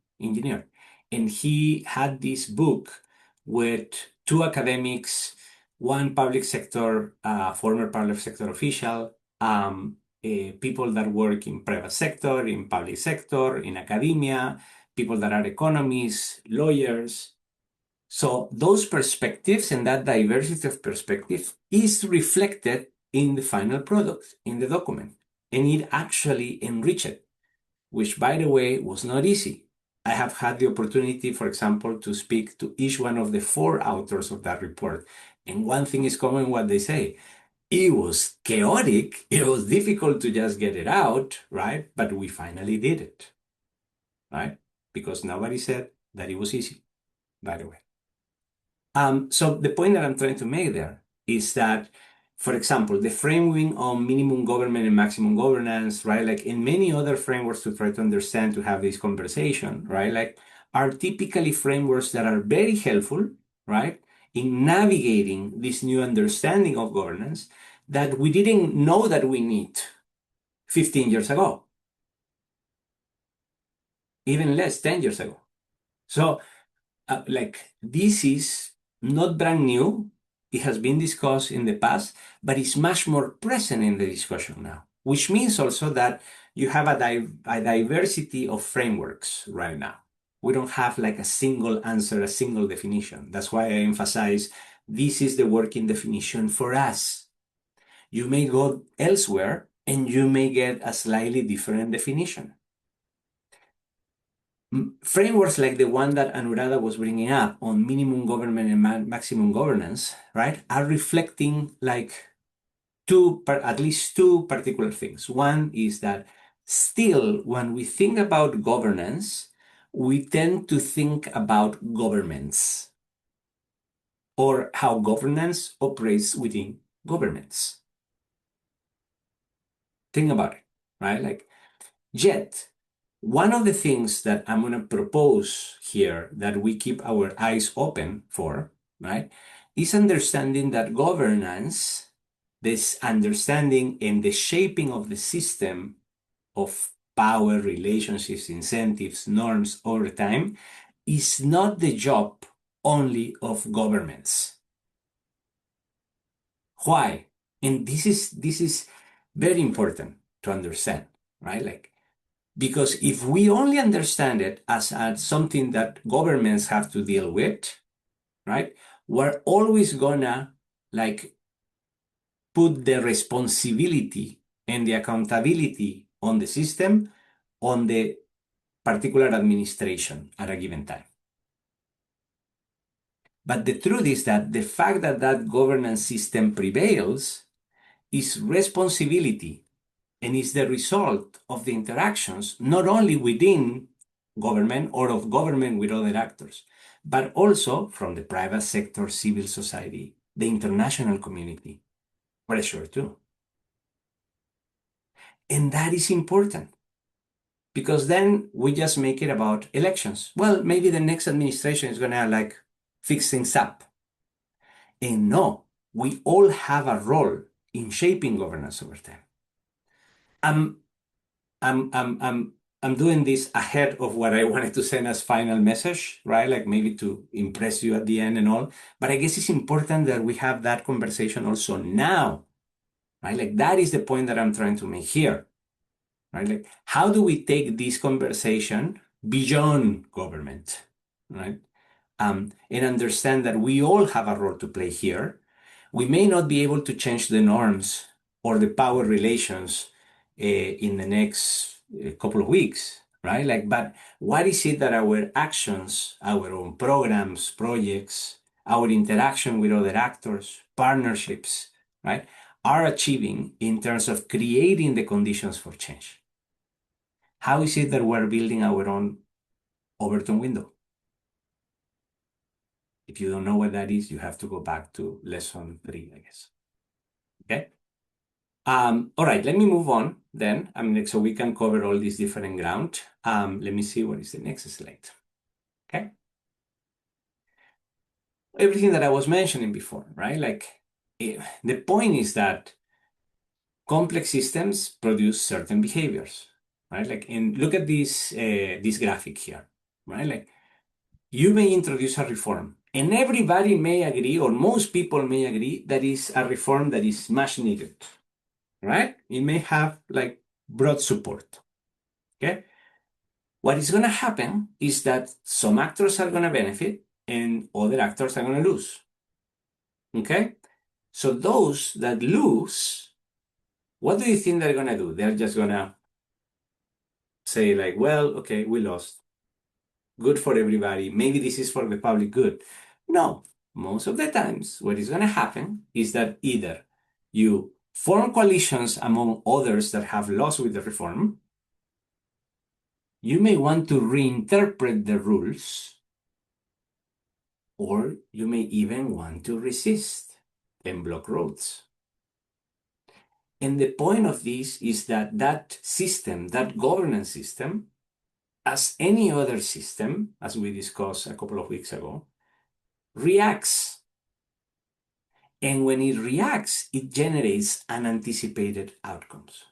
and he had this book with two academics, one public sector, former public sector official, people that work in private sector, in public sector, in academia, people that are economists, lawyers. So those perspectives and that diversity of perspective is reflected in the final product, in the document, and it actually enriched it, which, by the way, was not easy. I have had the opportunity, for example, to speak to each one of the 4 authors of that report. And one thing is common what they say. It was chaotic. It was difficult to just get it out, right? But we finally did it, right? Because nobody said that it was easy, by the way. So the point that I'm trying to make there is that, for example, the framing on minimum government and maximum governance, right? Like in many other frameworks to try to understand, to have this conversation, right? Like are typically frameworks that are very helpful, right? In navigating this new understanding of governance that we didn't know that we need 15 years ago, even less, 10 years ago. So this is not brand new. It has been discussed in the past, but it's much more present in the discussion now, which means also that you have a diversity of frameworks right now. We don't have like a single answer, a single definition. That's why I emphasize this is the working definition for us. You may go elsewhere and you may get a slightly different definition. Frameworks like the one that Anuradha was bringing up on minimum government and maximum governance, right, are reflecting like at least two particular things. One is that still, when we think about governance, we tend to think about governments or how governance operates within governments. Think about it, right? Yet, one of the things that I'm going to propose here that we keep our eyes open for, right, is understanding that governance, this understanding and the shaping of the system of power, relationships, incentives, norms over time is not the job only of governments. Why? And this is very important to understand, right? Because if we only understand it as something that governments have to deal with, right, we're always gonna put the responsibility and the accountability on the system, on the particular administration at a given time. But the truth is that the fact that that governance system prevails is responsibility and is the result of the interactions not only within government or of government with other actors, but also from the private sector, civil society, the international community, pressure too. And that is important because then we just make it about elections. Well, maybe the next administration is gonna fix things up. And no, we all have a role in shaping governance over time. I'm doing this ahead of what I wanted to send as final message, right? Maybe to impress you at the end and all. But I guess it's important that we have that conversation also now, right? That is the point that I'm trying to make here, right? How do we take this conversation beyond government, right? And understand that we all have a role to play here. We may not be able to change the norms or the power relations in the next couple of weeks, right? Like, but what is it that our actions, our own programs, projects, our interaction with other actors, partnerships, right, are achieving in terms of creating the conditions for change? How is it that we're building our own Overton window? If you don't know what that is, you have to go back to lesson 3, I guess. Okay. All right, let me move on then. So we can cover all these different ground. Let me see what is the next slide. Okay. Everything that I was mentioning before, right? Like the point is that complex systems produce certain behaviors, right? Like, and look at this graphic here, right? Like you may introduce a reform, and everybody may agree, or most people may agree, that is a reform that is much needed, right? It may have like broad support. Okay. What is going to happen is that some actors are going to benefit and other actors are going to lose. Okay. So those that lose, what do you think they're going to do? They're just going to say like, well, okay, we lost. Good for everybody. Maybe this is for the public good. No, most of the times what is going to happen is that either you form coalitions among others that have lost with the reform. You may want to reinterpret the rules, or you may even want to resist and block roads. And the point of this is that that system, that governance system, as any other system, as we discussed a couple of weeks ago, reacts. And when it reacts, it generates unanticipated outcomes.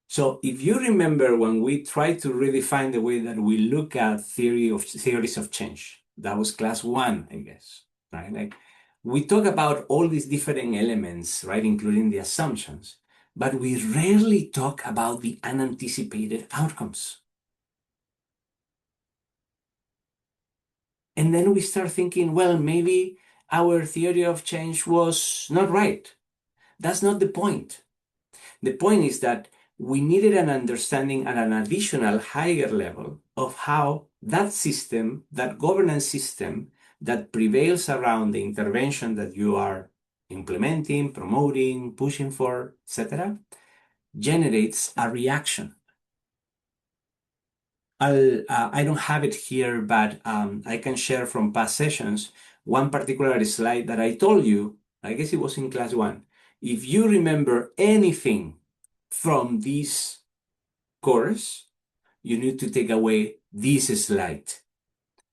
So if you remember when we tried to redefine the way that we look at theories of change, that was class 1, I guess, right? Like we talk about all these different elements, right, including the assumptions, but we rarely talk about the unanticipated outcomes. And then we start thinking, well, maybe our theory of change was not right. That's not the point. The point is that we needed an understanding at an additional higher level of how that system, that governance system that prevails around the intervention that you are implementing, promoting, pushing for, etc., generates a reaction. I don't have it here, but I can share from past sessions one particular slide that I told you, I guess it was in class 1. If you remember anything from this course, you need to take away this slide.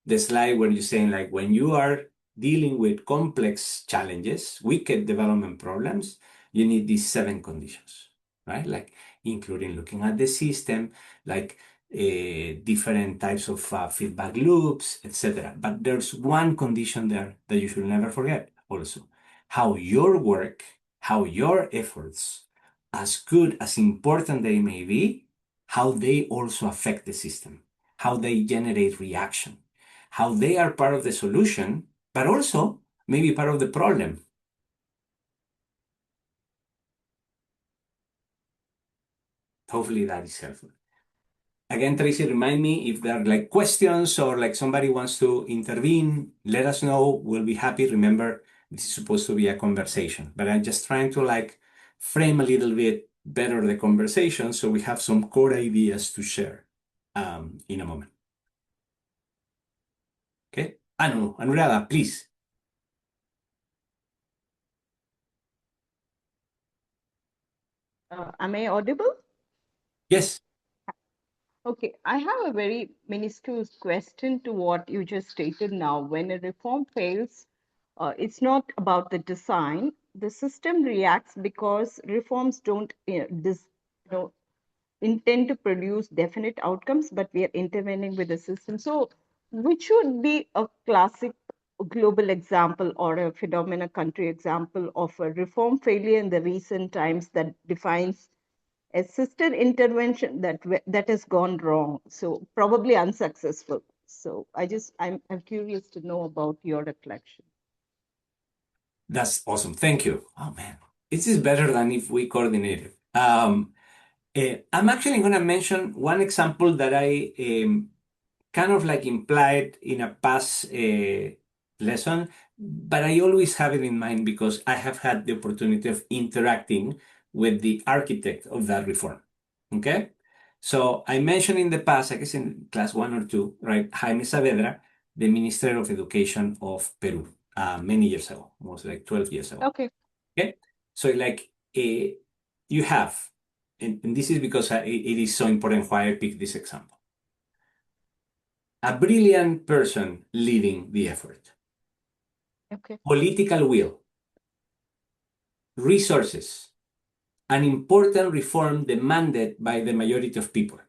The slide where you're saying like when you are dealing with complex challenges, wicked development problems, you need these 7 conditions, right? Like including looking at the system, like different types of feedback loops, etc. But there's one condition there that you should never forget also. How your work, how your efforts, as good, as important they may be, how they also affect the system, how they generate reaction, how they are part of the solution, but also maybe part of the problem. Hopefully that is helpful. Again, Tracy, remind me if there are like questions or like somebody wants to intervene, let us know. We'll be happy. Remember, this is supposed to be a conversation, but I'm just trying to like frame a little bit better the conversation so we have some core ideas to share in a moment. Okay? Anuradha, please. Am I audible? Yes. Okay, I have a very minuscule question to what you just stated now. When a reform fails, it's not about the design. The system reacts because reforms don't intend to produce definite outcomes, but we are intervening with the system. So, which would be a classic global example or a phenomena country example of a reform failure in the recent times that defines a system intervention that has gone wrong, so probably unsuccessful. So I'm curious to know about your reflection. That's awesome. Thank you. Oh man, this is better than if we coordinated. I'm actually going to mention one example that I kind of like implied in a past lesson, but I always have it in mind because I have had the opportunity of interacting with the architect of that reform. Okay? So I mentioned in the past, I guess in class 1 or 2, right? Jaime Saavedra, the Minister of Education of Peru, many years ago, almost like 12 years ago. Okay. Okay? So like you have, and this is because it is so important why I picked this example. A brilliant person leading the effort, Okay. political will, resources, an important reform demanded by the majority of people,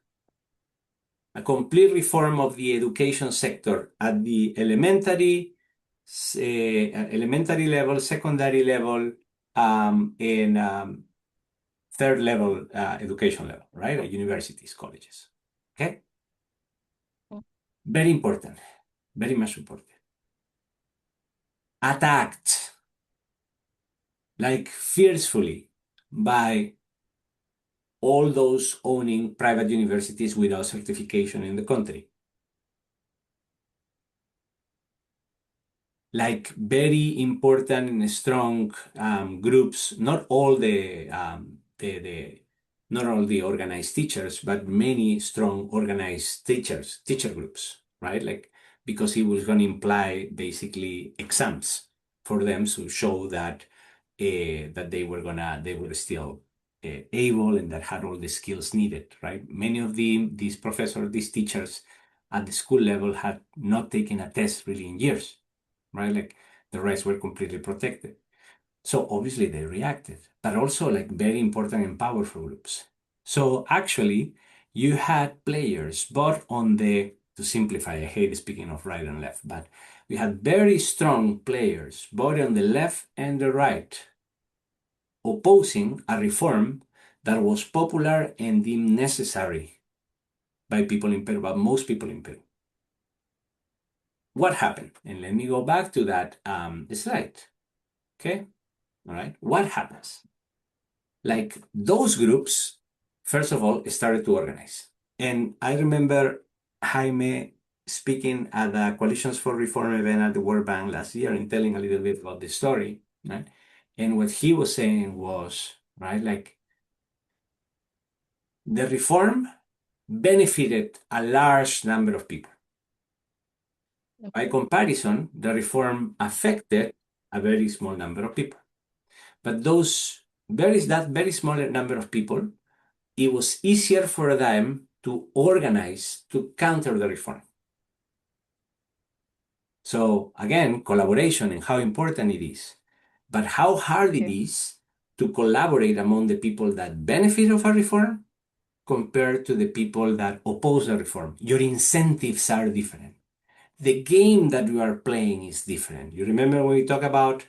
a complete reform of the education sector at the elementary level, secondary level, and third level education level, right? At universities, colleges. Okay? Very important, very much important. Attacked like fiercely by all those owning private universities without certification in the country. Like very important and strong groups, not all the not all the organized teachers, but many strong organized teacher groups, right? Like because it was going to imply basically exams for them to show that that they were still able and that had all the skills needed, right? Many of these professors, these teachers at the school level had not taken a test really in years, right? Like the rest were completely protected. So obviously they reacted, but also like very important and powerful groups. So actually you had players both on the, to simplify, I hate speaking of right and left, but we had very strong players both on the left and the right opposing a reform that was popular and deemed necessary by people in Peru, but most people in Peru. What happened? And let me go back to that slide. Okay, all right. What happens? Like those groups, first of all, started to organize. And I remember Jaime speaking at the Coalitions for Reform event at the World Bank last year and telling a little bit about the story, right? And what he was saying was, right, like the reform benefited a large number of people. By comparison, the reform affected a very small number of people. But that very small number of people, it was easier for them to organize to counter the reform. So again, collaboration and how important it is, but how hard it is to collaborate among the people that benefit of a reform compared to the people that oppose the reform. Your incentives are different. The game that you are playing is different. You remember when we talk about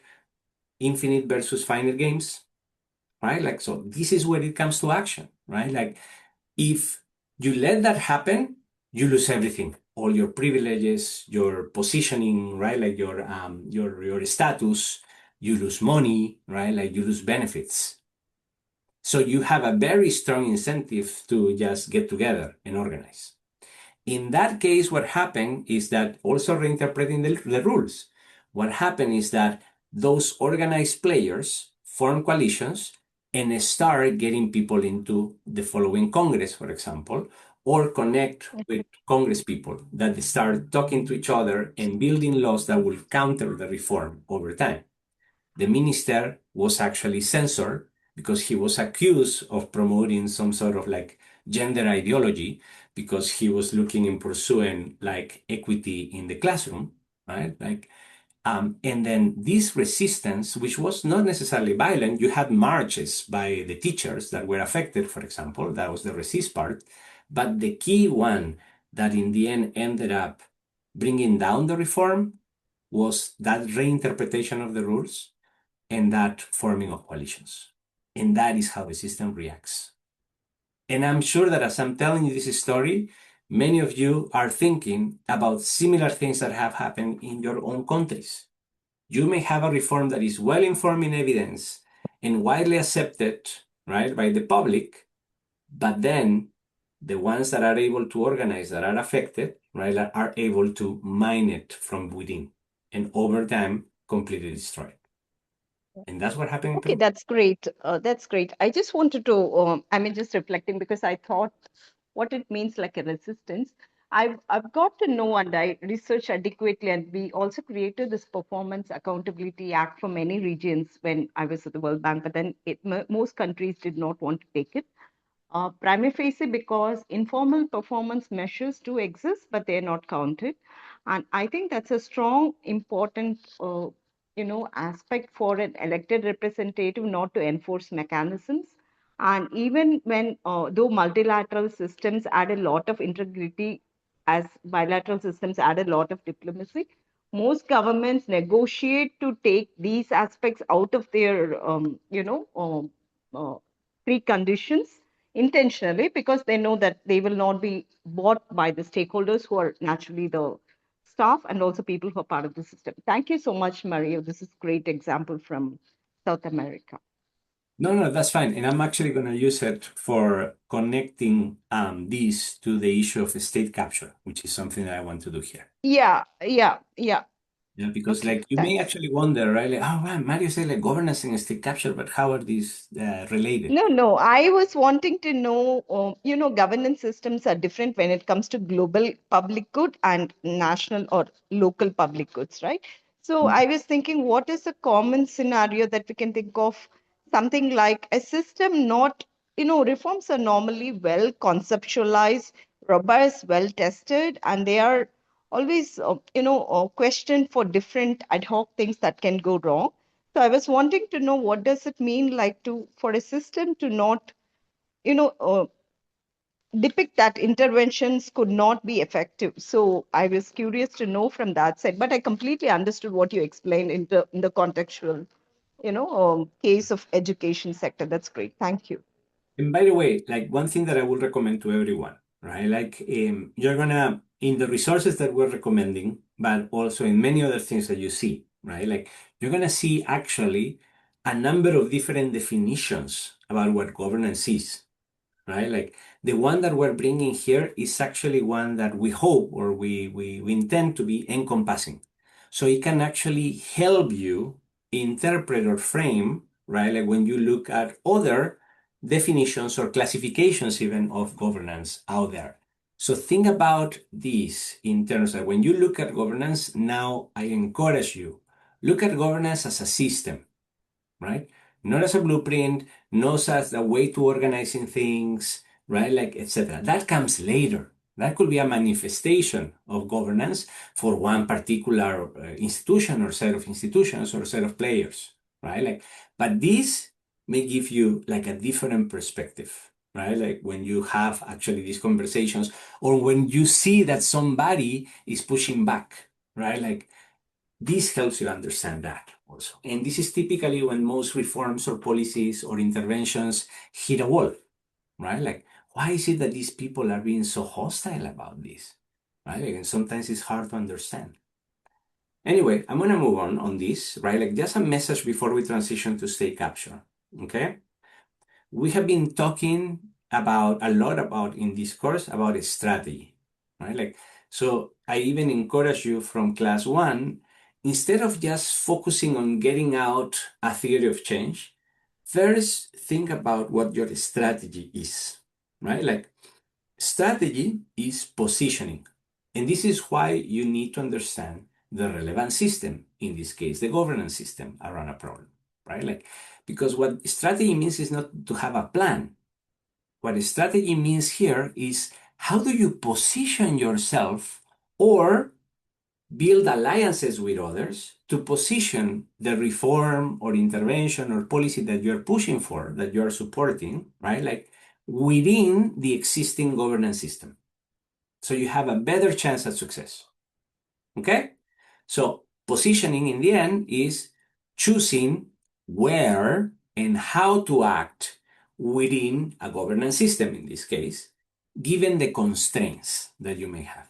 infinite versus finite games, right? Like, so this is where it comes to action, right? Like, if you let that happen, you lose everything, all your privileges, your positioning, right? Like your status, you lose money, right? Like you lose benefits. So you have a very strong incentive to just get together and organize. In that case, what happened is that, also reinterpreting the rules, what happened is that those organized players form coalitions and start getting people into the following Congress, for example, or connect with Congress people that start talking to each other and building laws that will counter the reform over time. The minister was actually censored because he was accused of promoting some sort of like gender ideology because he was looking and pursuing like equity in the classroom, right? Like, and then this resistance, which was not necessarily violent, you had marches by the teachers that were affected, for example, that was the resist part. But the key one that in the end ended up bringing down the reform was that reinterpretation of the rules and that forming of coalitions. And that is how the system reacts. And I'm sure that as I'm telling you this story, many of you are thinking about similar things that have happened in your own countries. You may have a reform that is well informed in evidence and widely accepted, right, by the public, But then the ones that are able to organize, that are affected, right, are able to mine it from within and over time completely destroy it. And that's what happened in Okay, Peru. that's great. That's great. I just wanted to, I mean, just reflecting because I thought what it means like a resistance. I've got to know and I research adequately, and we also created this Performance Accountability Act for many regions when I was at the World Bank, but then most countries did not want to take it. Prima facie because informal performance measures do exist, but they're not counted. And I think that's a strong, important, aspect for an elected representative not to enforce mechanisms. And even when, though multilateral systems add a lot of integrity, as bilateral systems add a lot of diplomacy, most governments negotiate to take these aspects out of their, preconditions intentionally because they know that they will not be bought by the stakeholders who are naturally the staff and also people who are part of the system. Thank you so much, Mario. This is a great example from South America. No, that's fine. And I'm actually going to use it for connecting this to the issue of state capture, which is something that I want to do here. Yeah. Yeah, because Okay, like you may thanks. actually wonder, right? Like, oh, man, Mario said like governance and state capture, but how are these related? No. I was wanting to know, governance systems are different when it comes to global public good and national or local public goods, right? So I was thinking, what is a common scenario that we can think of? Something like a system not, reforms are normally well conceptualized, robust, well tested, and they are always, questioned for different ad hoc things that can go wrong. So I was wanting to know what does it mean like to for a system to not, you know, uh, depict that interventions could not be effective. So I was curious to know from that side, but I completely understood what you explained in the contextual, case of education sector. That's great. Thank you. And by the way, like one thing that I will recommend to everyone, right? Like you're gonna, in the resources that we're recommending, but also in many other things that you see, right? Like you're gonna see actually a number of different definitions about what governance is, right? Like the one that we're bringing here is actually one that we hope or we intend to be encompassing. So it can actually help you interpret or frame, right? Like when you look at other definitions or classifications even of governance out there. So think about this in terms of when you look at governance, now I encourage you, look at governance as a system, right? Not as a blueprint, not as a way to organizing things, right? Like, etc. That comes later. That could be a manifestation of governance for one particular institution or set of institutions or set of players, right? Like, but this may give you like a different perspective, right? Like when you have actually these conversations or when you see that somebody is pushing back, right? Like this helps you understand that also. And this is typically when most reforms or policies or interventions hit a wall, right? Like, why is it that these people are being so hostile about this, right? And sometimes it's hard to understand. Anyway, I'm going to move on this, right? Like just a message before we transition to state capture, okay? We have been talking about a lot about in this course about a strategy, right? Like, so I even encourage you from class one, instead of just focusing on getting out a theory of change, first think about what your strategy is, right? Like strategy is positioning. And this is why you need to understand the relevant system, in this case, the governance system around a problem, right? Like, because what strategy means is not to have a plan. What strategy means here is how do you position yourself or build alliances with others to position the reform or intervention or policy that you're pushing for, that you're supporting, right? Like within the existing governance system. So you have a better chance at success. Okay? So positioning in the end is choosing where and how to act within a governance system, in this case, given the constraints that you may have.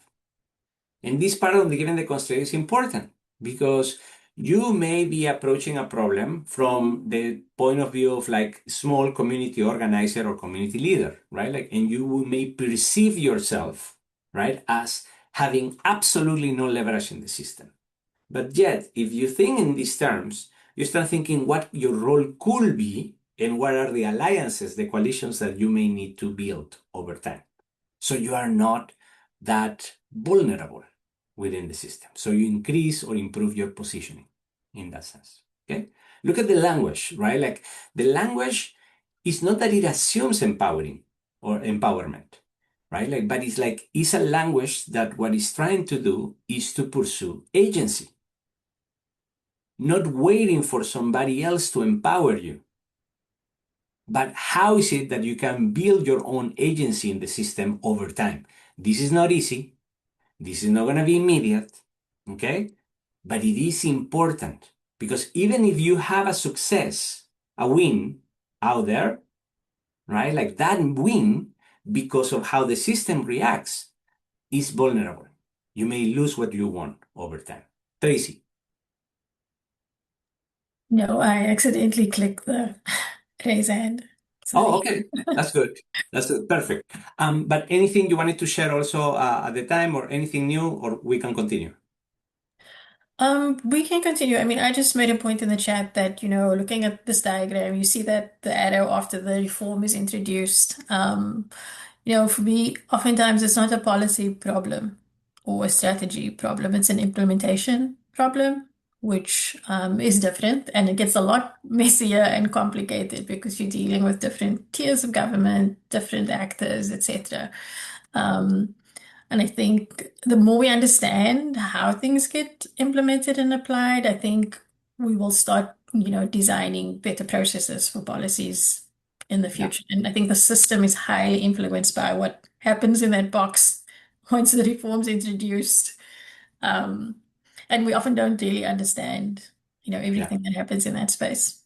And this part of the given the constraints is important because You may be approaching a problem from the point of view of like small community organizer or community leader, right? Like, and you may perceive yourself, right, as having absolutely no leverage in the system. But yet, if you think in these terms, you start thinking what your role could be and what are the alliances, the coalitions that you may need to build over time. So you are not that vulnerable within the system. So you increase or improve your positioning in that sense. Okay. Look at the language, right? Like the language is not that it assumes empowering or empowerment, right? Like, but it's a language that what it's trying to do is to pursue agency, not waiting for somebody else to empower you. But how is it that you can build your own agency in the system over time? This is not easy. This is not going to be immediate, okay? But it is important because even if you have a success, a win out there, right? Like that win, because of how the system reacts, is vulnerable. You may lose what you want over time. Tracy. No, I accidentally clicked the raise hand. Oh, Sorry. okay. That's good. That's good. Perfect. But anything you wanted to share also at the time or anything new, or we can continue? We can continue. I mean, I just made a point in the chat that, looking at this diagram, you see that the arrow after the reform is introduced. For me, oftentimes it's not a policy problem or a strategy problem, it's an implementation problem, which is different and it gets a lot messier and complicated because you're dealing with different tiers of government, different actors, etc. And I think the more we understand how things get implemented and applied, I think we will start, designing better processes for policies in the Yeah. future. And I think the system is highly influenced by what happens in that box once the reform's introduced. And we often don't really understand, Yeah. everything that happens in that space.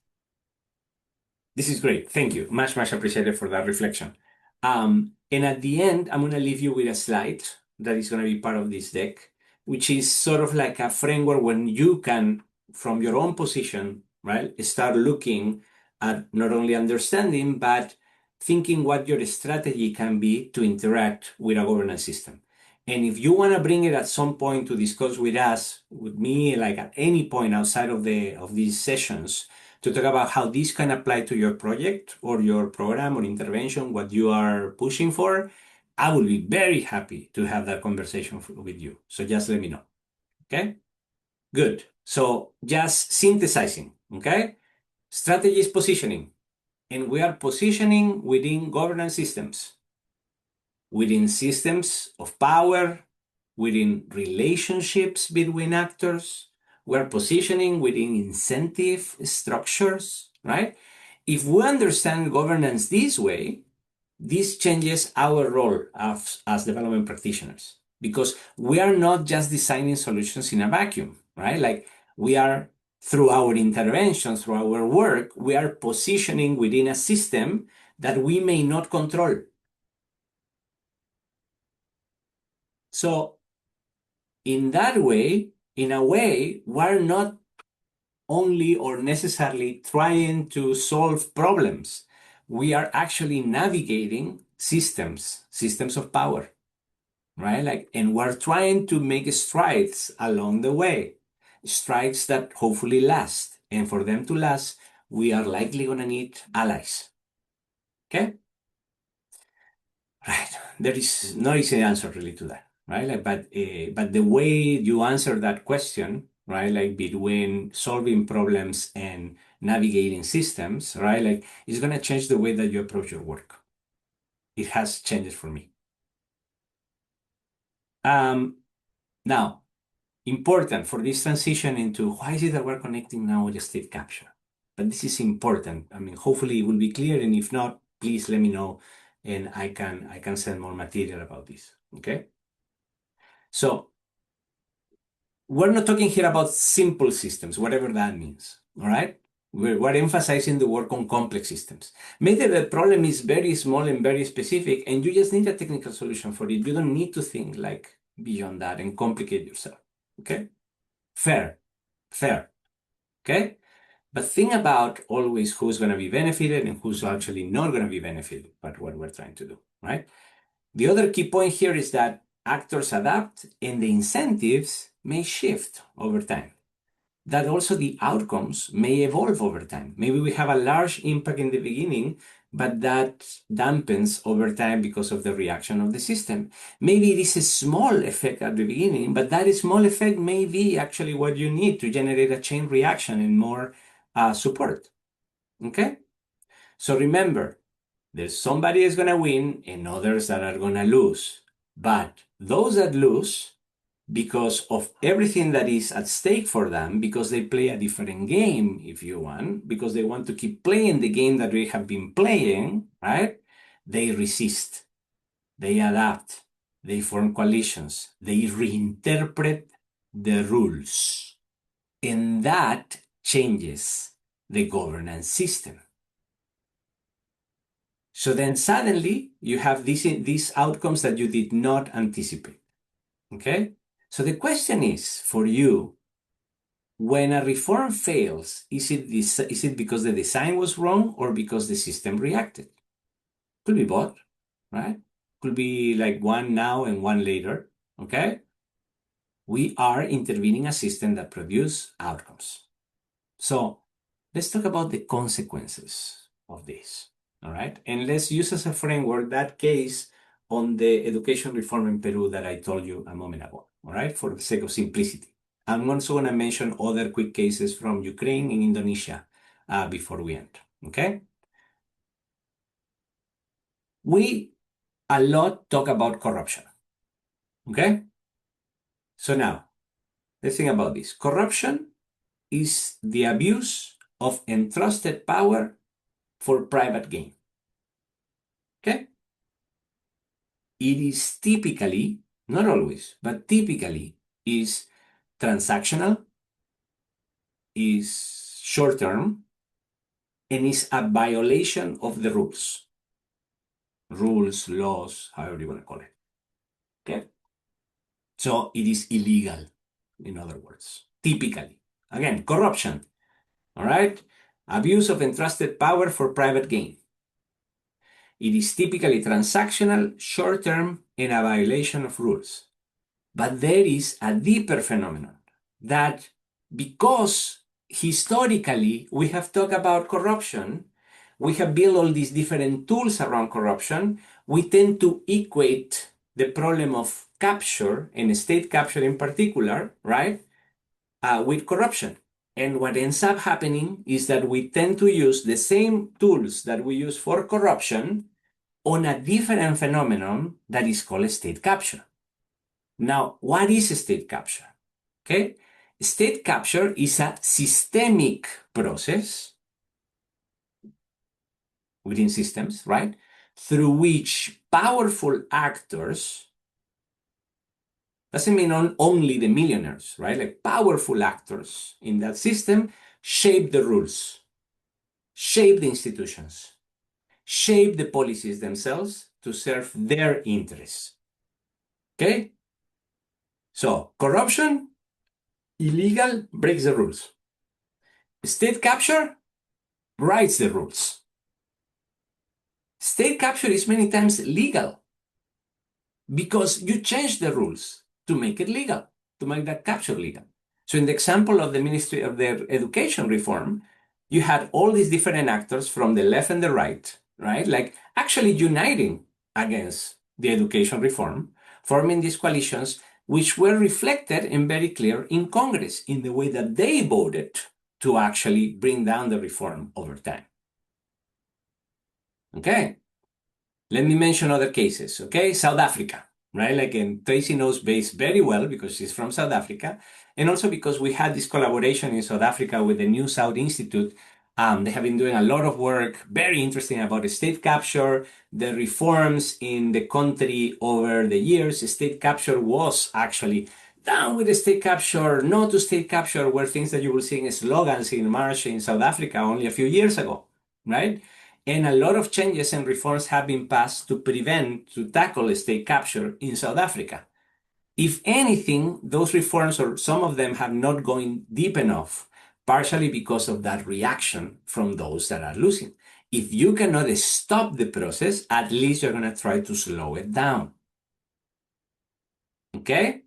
This is great. Thank you. Much, much appreciated for that reflection. And at the end, I'm going to leave you with a slide that is going to be part of this deck, which is sort of like a framework when you can, from your own position, right, start looking at not only understanding, but thinking what your strategy can be to interact with a governance system. And if you want to bring it at some point to discuss with us, with me, like at any point outside of these sessions, to talk about how this can apply to your project or your program or intervention, what you are pushing for, I will be very happy to have that conversation with you. So just let me know. Okay? Good. So just synthesizing. Okay? Strategy is positioning. And we are positioning within governance systems, within systems of power, within relationships between actors. We're positioning within incentive structures, right? If we understand governance this way, this changes our role as development practitioners because we are not just designing solutions in a vacuum, right? Like we are, through our interventions, through our work, we are positioning within a system that we may not control. So in that way, in a way, we're not only or necessarily trying to solve problems. We are actually navigating systems of power, right? Like, and we're trying to make strides along the way, strides that hopefully last. And for them to last, we are likely going to need allies. Okay? Right. There is no easy answer really to that, right? Like, but the way you answer that question, right, like between solving problems and navigating systems, right, like it's going to change the way that you approach your work. It has changed for me. Now, important for this transition into why is it that we're connecting now with state capture? But this is important. I mean, hopefully it will be clear, and if not, please let me know, and I can send more material about this. Okay. So we're not talking here about simple systems, whatever that means. All right. We're emphasizing the work on complex systems. Maybe the problem is very small and very specific, and you just need a technical solution for it. You don't need to think like beyond that and complicate yourself. Okay? Fair. Okay? But think about always who's going to be benefited and who's actually not going to be benefited by what we're trying to do, right? The other key point here is that actors adapt and the incentives may shift over time. That also the outcomes may evolve over time. Maybe we have a large impact in the beginning, but that dampens over time because of the reaction of the system. Maybe it is a small effect at the beginning, but that small effect may be actually what you need to generate a chain reaction and more support. Okay? So remember, there's somebody is going to win and others that are going to lose. But those that lose, because of everything that is at stake for them, because they play a different game, if you want, because they want to keep playing the game that they have been playing, right? They resist, they adapt, they form coalitions, they reinterpret the rules. And that changes the governance system. So then suddenly you have these outcomes that you did not anticipate. Okay? So the question is for you, when a reform fails, is it because the design was wrong or because the system reacted? Could be both, right? Could be like one now and one later. Okay? We are intervening a system that produces outcomes. So let's talk about the consequences of this. All right. And let's use as a framework that case on the education reform in Peru that I told you a moment ago. All right. For the sake of simplicity. I'm also going to mention other quick cases from Ukraine and Indonesia before we end. Okay. We a lot talk about corruption. Okay. So now let's think about this. Corruption is the abuse of entrusted power for private gain. Okay? It is typically, not always, but typically is transactional, is short-term, and is a violation of the rules. Rules, laws, however you want to call it. Okay? So it is illegal, in other words, typically. Again, corruption. All right? Abuse of entrusted power for private gain. It is typically transactional, short-term, and a violation of rules. But there is a deeper phenomenon that because historically we have talked about corruption, we have built all these different tools around corruption, we tend to equate the problem of capture, and state capture in particular, right, with corruption. And what ends up happening is that we tend to use the same tools that we use for corruption on a different phenomenon that is called state capture. Now, what is state capture? Okay, state capture is a systemic process within systems, right, through which powerful actors, doesn't mean only the millionaires, right? Like powerful actors in that system shape the rules, shape the institutions, shape the policies themselves to serve their interests. Okay? So, corruption, illegal, breaks the rules. State capture, writes the rules. State capture is many times legal because you change the rules to make it legal, to make that capture legal. So in the example of the Ministry of the Education reform, you had all these different actors from the left and the right, like actually uniting against the education reform, forming these coalitions, which were reflected and very clear in Congress in the way that they voted to actually bring down the reform over time. Okay, let me mention other cases. Okay, South Africa, right? Like, and Tracy knows BASE very well because she's from South Africa, and also because we had this collaboration in South Africa with the New South Institute. They have been doing a lot of work, very interesting about state capture, the reforms in the country over the years. State capture was actually down with the state capture, no to state capture, were things that you will see in slogans in March in South Africa only a few years ago, right? And a lot of changes and reforms have been passed to tackle state capture in South Africa. If anything, those reforms, or some of them, have not gone deep enough partially because of that reaction from those that are losing. If you cannot stop the process, at least you're going to try to slow it down. Okay?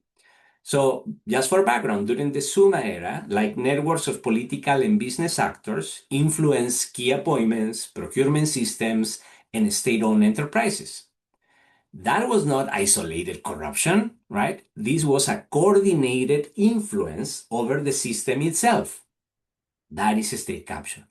So, just for background, during the Suma era, like networks of political and business actors influenced key appointments, procurement systems, and state-owned enterprises. That was not isolated corruption, right? This was a coordinated influence over the system itself. That is state capture.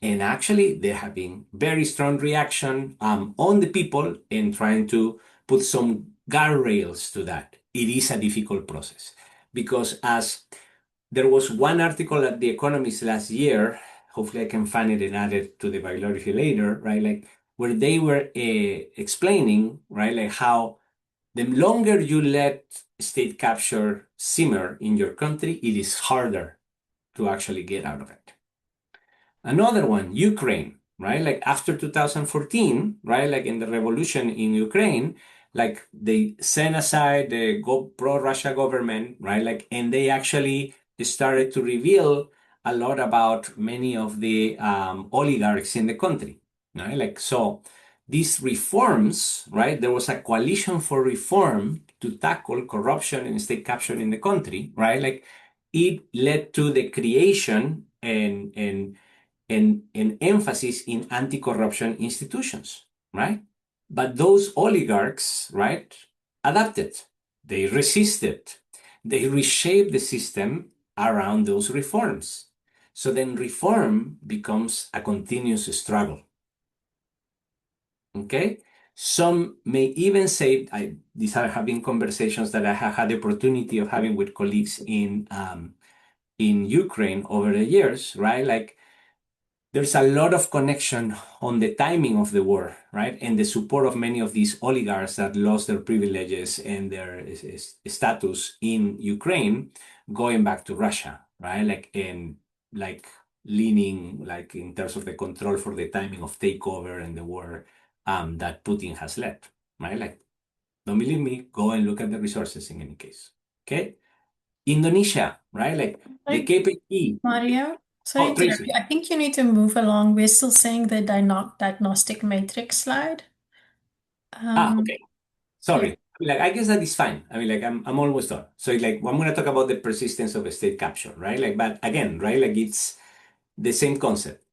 And actually, there have been very strong reaction on the people in trying to put some guardrails to that. It is a difficult process because as there was one article at The Economist last year, hopefully I can find it and add it to the bibliography later, right? Like where they were explaining, right, like how the longer you let state capture simmer in your country, it is harder to actually get out of it. Another one, Ukraine, right? Like after 2014, right? Like in the revolution in Ukraine, like they set aside the pro-Russia government, right? Like, and they actually started to reveal a lot about many of the oligarchs in the country, right? Like, so these reforms, right? There was a coalition for reform to tackle corruption and state capture in the country, right? Like it led to the creation and emphasis in anti-corruption institutions, right? But those oligarchs, right, adapted. They resisted. They reshaped the system around those reforms. So then reform becomes a continuous struggle. Okay? Some may even say, these are having conversations that I have had the opportunity of having with colleagues in Ukraine over the years, right? Like there's a lot of connection on the timing of the war, right? And the support of many of these oligarchs that lost their privileges and their status in Ukraine going back to Russia, right? Like leaning like in terms of the control for the timing of takeover and the war that Putin has led, right? Like, don't believe me, go and look at the resources in any case, okay? Indonesia, right? Like the KPI. Mario, sorry to interrupt Tracy. you. I think you need to move along. We're still seeing the diagnostic matrix slide. Okay. Sorry. Like I guess that is fine. I mean, like I'm almost done. So like I'm gonna talk about the persistence of a state capture, right? Like, but again, right? Like it's the same concept.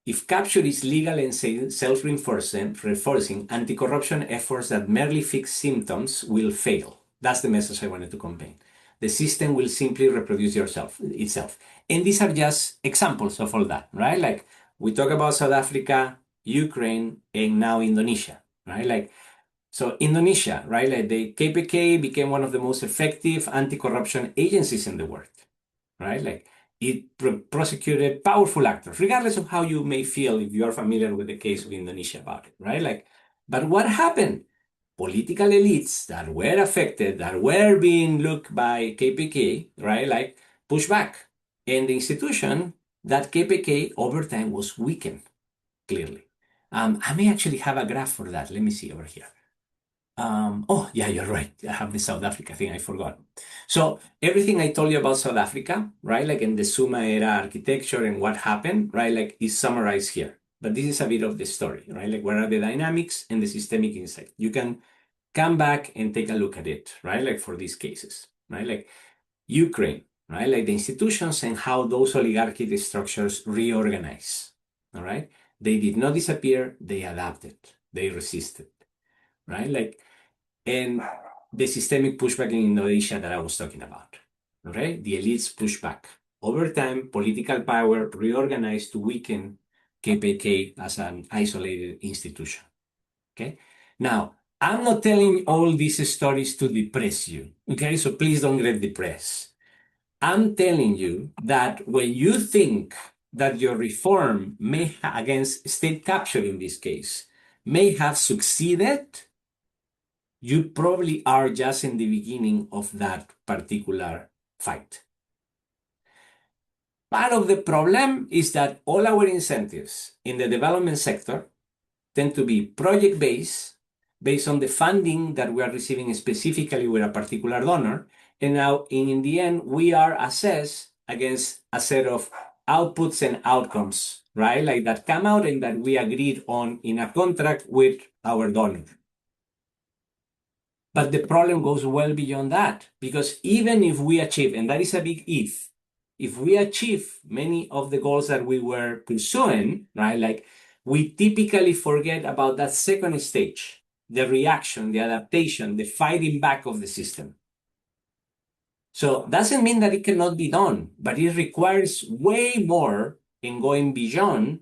If capture is legal and self-reinforcing, anti-corruption efforts that merely fix symptoms will fail. That's the message I wanted to convey. The system will simply reproduce itself. And these are just examples of all that, right? Like we talk about South Africa, Ukraine, and now Indonesia, right? Like so Indonesia, right? Like the KPK became one of the most effective anti-corruption agencies in the world, right? Like it prosecuted powerful actors, regardless of how you may feel if you are familiar with the case of Indonesia about it, right? Like, but what happened? Political elites that were affected, that were being looked by KPK, right? Like push back. And the institution that KPK over time was weakened, clearly. I may actually have a graph for that. Let me see over here. Oh, yeah, you're right. I have the South Africa thing. I forgot. So everything I told you about South Africa, right? Like in the Suma era architecture and what happened, right? Like is summarized here. But this is a bit of the story, right? Like what are the dynamics and the systemic insight? You can come back and take a look at it, right? Like for these cases, right? Like Ukraine, right? Like the institutions and how those oligarchic structures reorganize, all right? They did not disappear. They adapted. They resisted, right? Like and the systemic pushback in Indonesia that I was talking about. Okay? The elites push back. Over time, political power reorganized to weaken KPK as an isolated institution. Okay? Now, I'm not telling all these stories to depress you. Okay? So please don't get depressed. I'm telling you that when you think that your reform against state capture in this case may have succeeded, you probably are just in the beginning of that particular fight. Part of the problem is that all our incentives in the development sector tend to be project-based, based on the funding that we are receiving specifically with a particular donor. And now, in the end, we are assessed against a set of outputs and outcomes, right? Like that come out and that we agreed on in a contract with our donor. But the problem goes well beyond that, because even if we achieve, and that is a big if we achieve many of the goals that we were pursuing, right? Like we typically forget about that second stage, the reaction, the adaptation, the fighting back of the system. So doesn't mean that it cannot be done, but it requires way more in going beyond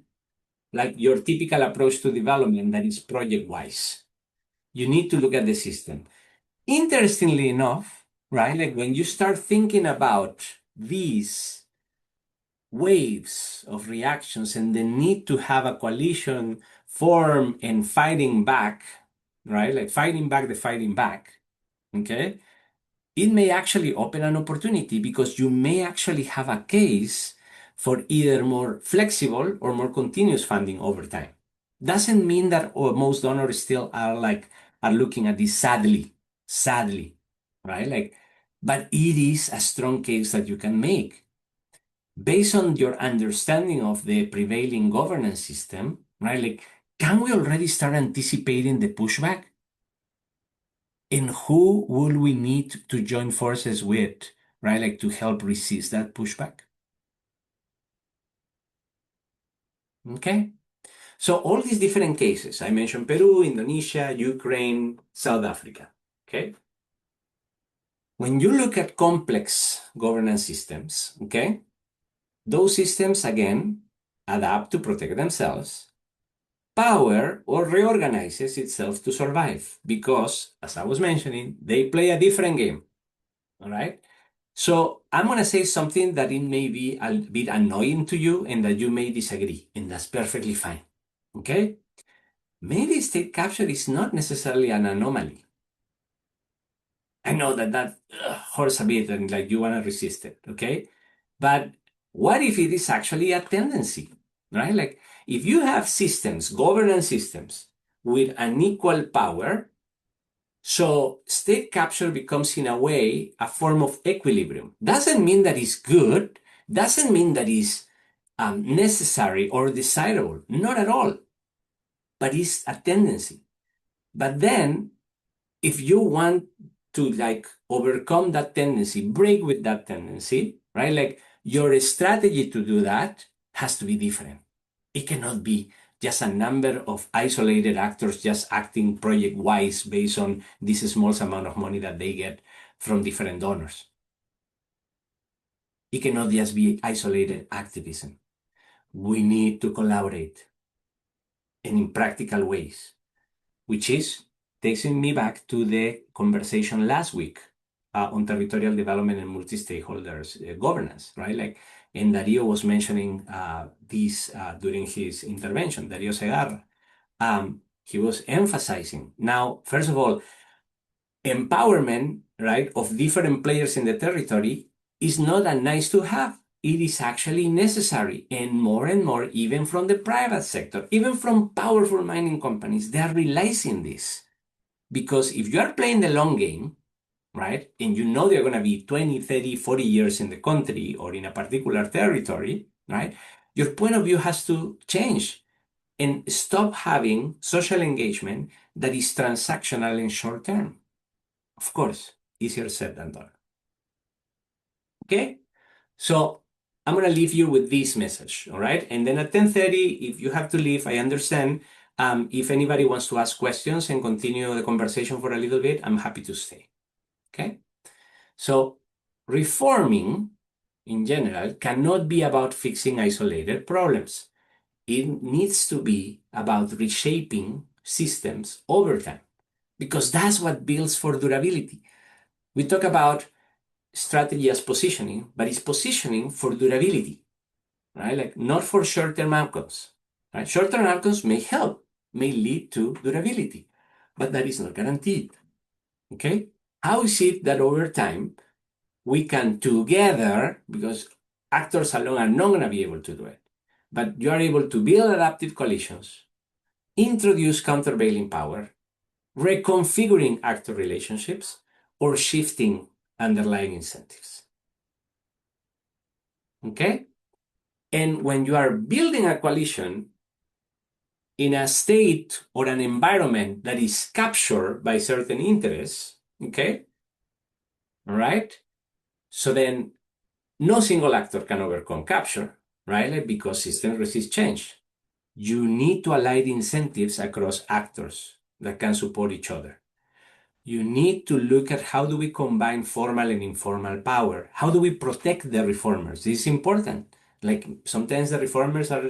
like your typical approach to development that is project-wise. You need to look at the system. Interestingly enough, right, like when you start thinking about these waves of reactions and the need to have a coalition form and fighting back, right, like fighting back the fighting back, okay, it may actually open an opportunity because you may actually have a case for either more flexible or more continuous funding over time. Doesn't mean that most donors still are looking at this sadly, right? Like, but it is a strong case that you can make based on your understanding of the prevailing governance system, right? Like, can we already start anticipating the pushback? And who will we need to join forces with, right? Like to help resist that pushback. Okay. So all these different cases, I mentioned Peru, Indonesia, Ukraine, South Africa. Okay. When you look at complex governance systems, okay, those systems again adapt to protect themselves, power or reorganizes itself to survive because, as I was mentioning, they play a different game. All right. So I'm going to say something that it may be a bit annoying to you and that you may disagree, and that's perfectly fine. Okay? Maybe state capture is not necessarily an anomaly. I know that hurts a bit and like you want to resist it, okay? But what if it is actually a tendency, right? Like if you have systems, governance systems with unequal power, so state capture becomes in a way a form of equilibrium. Doesn't mean that it's good, doesn't mean that it's necessary or desirable, not at all, but it's a tendency. But then if you want to like overcome that tendency, break with that tendency, right? Like your strategy to do that has to be different. It cannot be just a number of isolated actors just acting project-wise based on this small amount of money that they get from different donors. It cannot just be isolated activism. We need to collaborate and in practical ways, which is taking me back to the conversation last week on territorial development and multi-stakeholders governance, right? Like, and Dario was mentioning this during his intervention, Dario Segarra. He was emphasizing now, first of all, empowerment, right, of different players in the territory is not a nice to have. It is actually necessary, and more, even from the private sector, even from powerful mining companies, they are realizing this. Because if you are playing the long game, right, and you know they're going to be 20, 30, 40 years in the country or in a particular territory, right, your point of view has to change and stop having social engagement that is transactional and short term. Of course, easier said than done. Okay? So I'm going to leave you with this message, all right? And then at 10:30, if you have to leave, I understand. If anybody wants to ask questions and continue the conversation for a little bit, I'm happy to stay. Okay? So reforming in general cannot be about fixing isolated problems. It needs to be about reshaping systems over time because that's what builds for durability. We talk about strategy as positioning, but it's positioning for durability, right? Like not for short-term outcomes, right? Short-term outcomes may help, may lead to durability, but that is not guaranteed, okay? How is it that over time we can together, because actors alone are not going to be able to do it, but you are able to build adaptive coalitions, introduce countervailing power, reconfiguring actor relationships, or shifting underlying incentives. Okay? And when you are building a coalition in a state or an environment that is captured by certain interests, okay, all right? So then no single actor can overcome capture, right? Like, because systems resist change. You need to align incentives across actors that can support each other. You need to look at how do we combine formal and informal power? How do we protect the reformers? This is important. Like sometimes the reformers are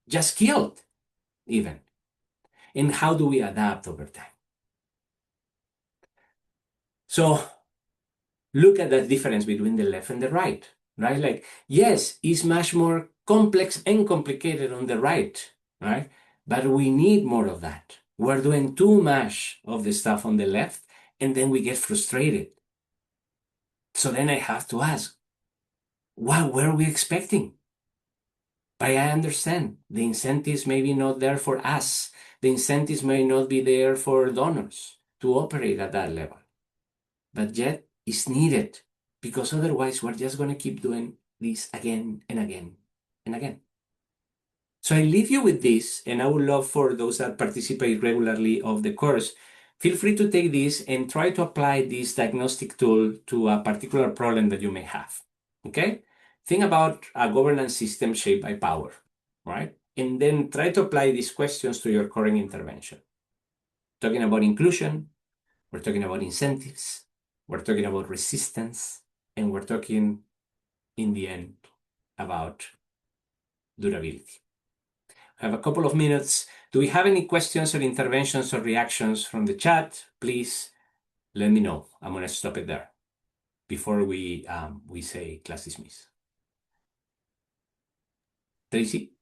just killed, even. And how do we adapt over time? So look at the difference between the left and the right, right? Like, yes, it's much more complex and complicated on the right, right? But we need more of that. We're doing too much of the stuff on the left, and then we get frustrated. So then I have to ask, what were we expecting? But I understand the incentives may be not there for us. The incentives may not be there for donors to operate at that level. But yet it's needed, because otherwise we're just going to keep doing this again and again and again. So I leave you with this, and I would love for those that participate regularly of the course, feel free to take this and try to apply this diagnostic tool to a particular problem that you may have. Okay? Think about a governance system shaped by power, right? And then try to apply these questions to your current intervention. Talking about inclusion, we're talking about incentives, we're talking about resistance, and we're talking, in the end, about durability. I have a couple of minutes. Do we have any questions or interventions or reactions from the chat? Please let me know. I'm going to stop it there before we say class dismiss. Tracy?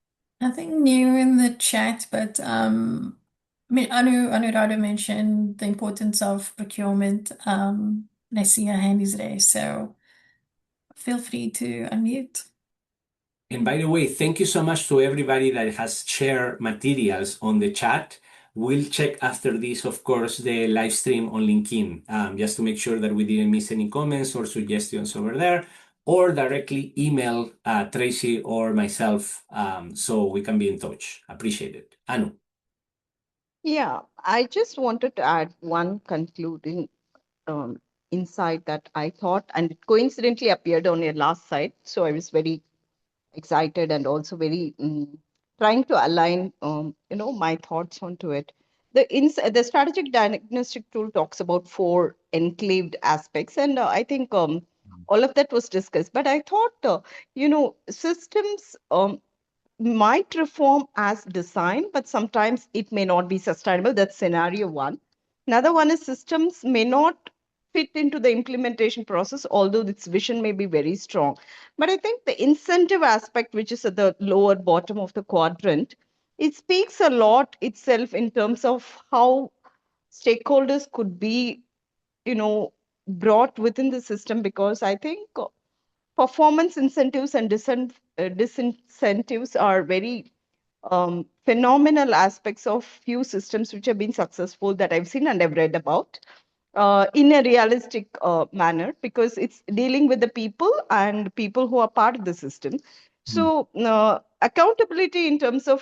Nothing new in the chat, but I mean, Anurada mentioned the importance of procurement. And I see her hand is raised, so feel free to unmute. And by the way, thank you so much to everybody that has shared materials on the chat. We'll check after this, of course, the live stream on LinkedIn, just to make sure that we didn't miss any comments or suggestions over there, or directly email Tracy or myself, so we can be in touch. Appreciate it. Anu. Yeah, I just wanted to add one concluding insight that I thought, and it coincidentally appeared on your last slide. So I was very excited and also very trying to align, my thoughts onto it. The strategic diagnostic tool talks about 4 enclaved aspects, and I think all of that was discussed. But I thought, systems might reform as designed, but sometimes it may not be sustainable. That's scenario one. Another one is systems may not fit into the implementation process, although its vision may be very strong. But I think the incentive aspect, which is at the lower bottom of the quadrant, it speaks a lot itself in terms of how stakeholders could be, brought within the system, because I think performance incentives and disincentives are very phenomenal aspects of few systems which have been successful that I've seen and I've read about in a realistic manner, because it's dealing with the people and people who are part of the system. So accountability in terms of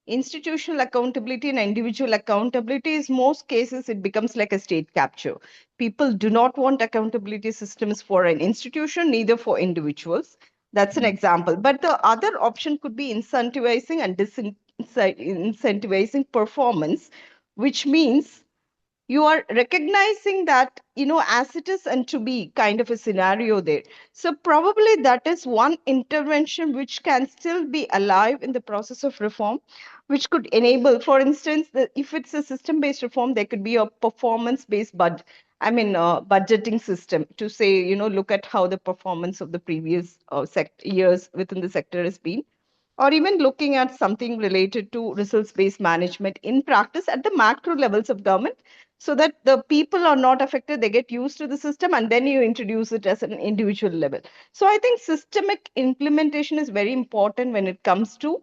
institutional accountability and individual accountability is, most cases it becomes like a state capture. People do not want accountability systems for an institution, neither for individuals. That's an example. But the other option could be incentivizing and disincentivizing performance, which means you are recognizing that, as it is and to be kind of a scenario there. So probably that is one intervention which can still be alive in the process of reform, which could enable, for instance, if it's a system-based reform, there could be a performance-based budgeting system to say, look at how the performance of the previous years within the sector has been, or even looking at something related to results-based management in practice at the macro levels of government, so that the people are not affected, they get used to the system, and then you introduce it as an individual level. So I think systemic implementation is very important when it comes to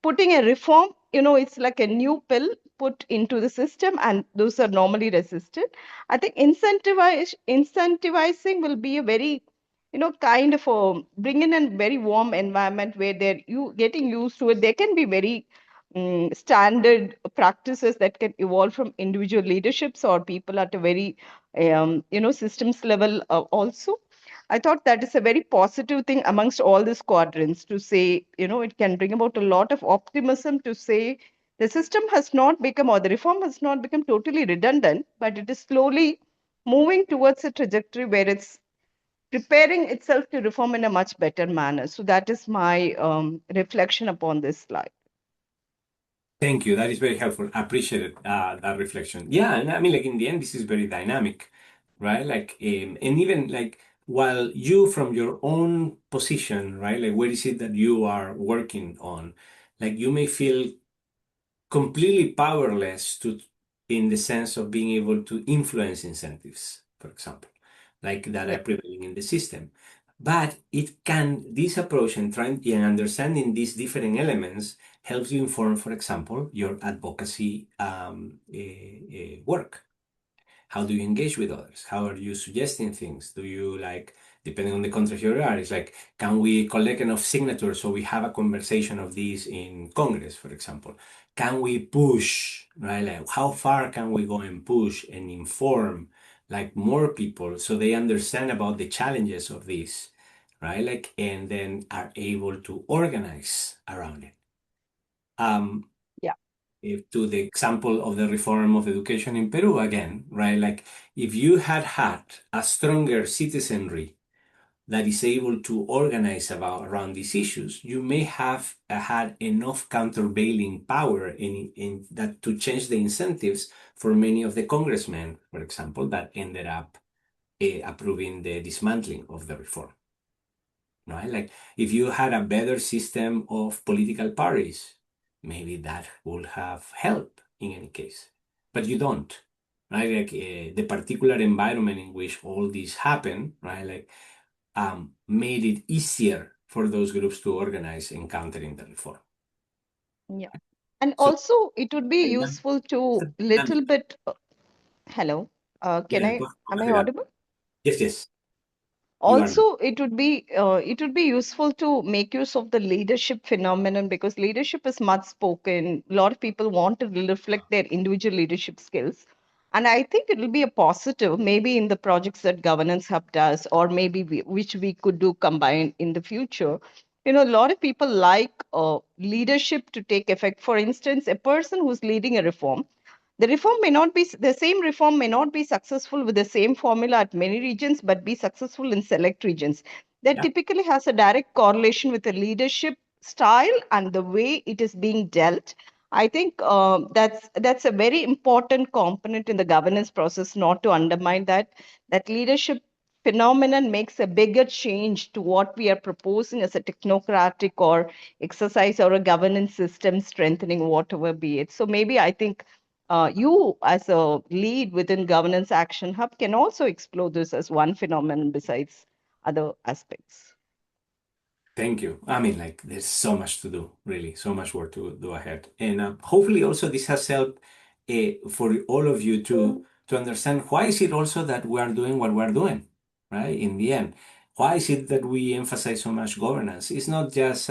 putting a reform. It's like a new pill put into the system, and those are normally resisted. I think incentivizing will be a very kind of bring in a very warm environment where they're getting used to it. There can be very standard practices that can evolve from individual leaderships or people at a very, systems level also. I thought that is a very positive thing amongst all these quadrants to say, it can bring about a lot of optimism to say the system has not become, or the reform has not become totally redundant, but it is slowly moving towards a trajectory where it's preparing itself to reform in a much better manner. So that is my reflection upon this slide. Thank you. That is very helpful. I appreciate it, that reflection. Yeah, and I mean, like in the end, this is very dynamic, right? Like, and even like while you, from your own position, right? Like, where is it that you are working on? Like, you may feel completely powerless to, in the sense of being able to influence incentives, for example, like that Yeah. are prevailing in the system. But this approach and trying and understanding these different elements helps you inform, for example, your advocacy work. How do you engage with others? How are you suggesting things? Do you like, depending on the country you are, it's like, can we collect enough signatures so we have a conversation of this in Congress, for example? Can we push, right? Like, how far can we go and push and inform like more people so they understand about the challenges of this, right? Like, and then are able to organize around it. Yeah. To the example of the reform of education in Peru again, right? Like if you had a stronger citizenry that is able to organize around these issues, you may have had enough countervailing power in that to change the incentives for many of the congressmen, for example, that ended up approving the dismantling of the reform. Right? Like if you had a better system of political parties, maybe that would have helped in any case. But you don't, right? Like the particular environment in which all this happened, right? Like made it easier for those groups to organize in countering the reform. Yeah. And So also, it would be yeah, useful to little bit. Hello. yeah, Am I ahead. audible? Yes, you are. Also, it would be useful to make use of the leadership phenomenon because leadership is much spoken. A lot of people want to reflect their individual leadership skills. And I think it will be a positive, maybe in the projects that Governance Hub does, or maybe which we could do combined in the future. A lot of people like leadership to take effect. For instance, a person who's leading a reform, the same reform may not be successful with the same formula at many regions, but be successful in select regions. That Yeah. typically has a direct correlation with the leadership style and the way it is being dealt. I think that's a very important component in the governance process, not to undermine that leadership phenomenon makes a bigger change to what we are proposing as a technocratic or exercise or a governance system strengthening, whatever be it. So maybe I think you as a lead within Governance Action Hub can also explore this as one phenomenon besides other aspects. Thank you. I mean, like, there's so much to do, really, so much work to do ahead. And hopefully also this has helped for all of you to understand why is it also that we are doing what we're doing, right? In the end, why is it that we emphasize so much governance? It's not just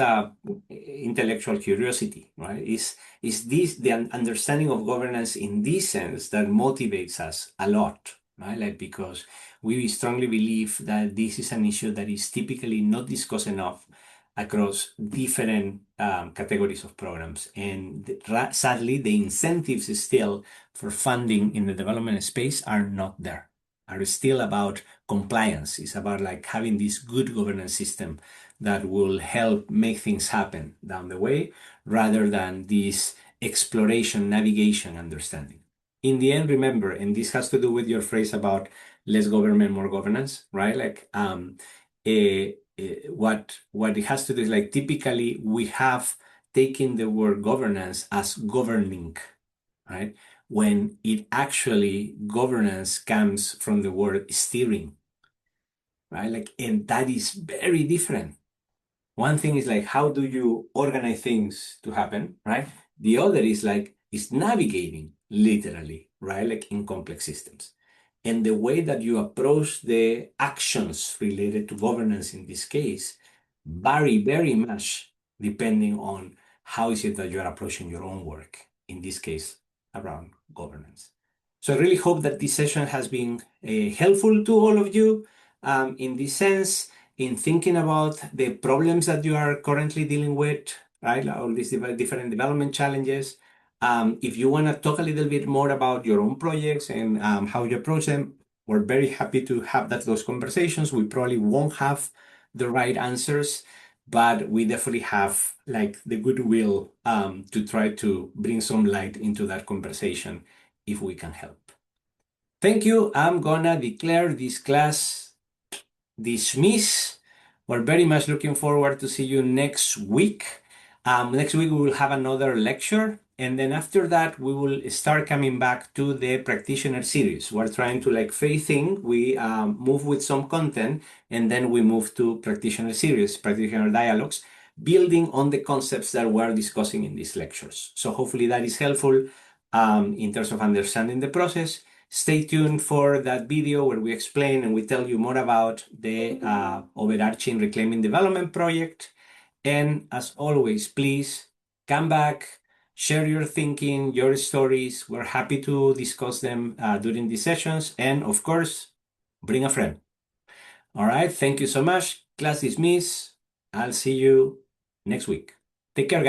intellectual curiosity, right? It's this the understanding of governance in this sense that motivates us a lot, right? Like because we strongly believe that this is an issue that is typically not discussed enough across different categories of programs. And sadly, the incentives still for funding in the development space are not there, are still about compliance. It's about like having this good governance system that will help make things happen down the way rather than this exploration, navigation, understanding. In the end, remember, and this has to do with your phrase about less government, more governance, right? Like what it has to do is like typically we have taken the word governance as governing, right? When it actually governance comes from the word steering, right? Like, and that is very different. One thing is like how do you organize things to happen, right? The other is like is navigating literally, right? Like in complex systems. and the way that you approach the actions related to governance in this case vary very much depending on how is it that you are approaching your own work, in this case, around governance. So I really hope that this session has been helpful to all of you in this sense, in thinking about the problems that you are currently dealing with, right? All these different development challenges. If you want to talk a little bit more about your own projects and how you approach them, we're very happy to have those conversations. We probably won't have the right answers, but we definitely have like the goodwill to try to bring some light into that conversation if we can help. Thank you. I'm gonna declare this class dismissed. We're very much looking forward to see you next week. Next week we will have another lecture, and then after that we will start coming back to the practitioner series. We're trying to like phase in. We move with some content, and then we move to practitioner series, practitioner dialogues, building on the concepts that we're discussing in these lectures. So hopefully that is helpful in terms of understanding the process. Stay tuned for that video where we explain and we tell you more about the overarching Reclaiming Development project. And as always, please come back, share your thinking, your stories. We're happy to discuss them during these sessions. And of course, bring a friend. All right, thank you so much. Class dismissed. I'll see you next week. Take care, guys.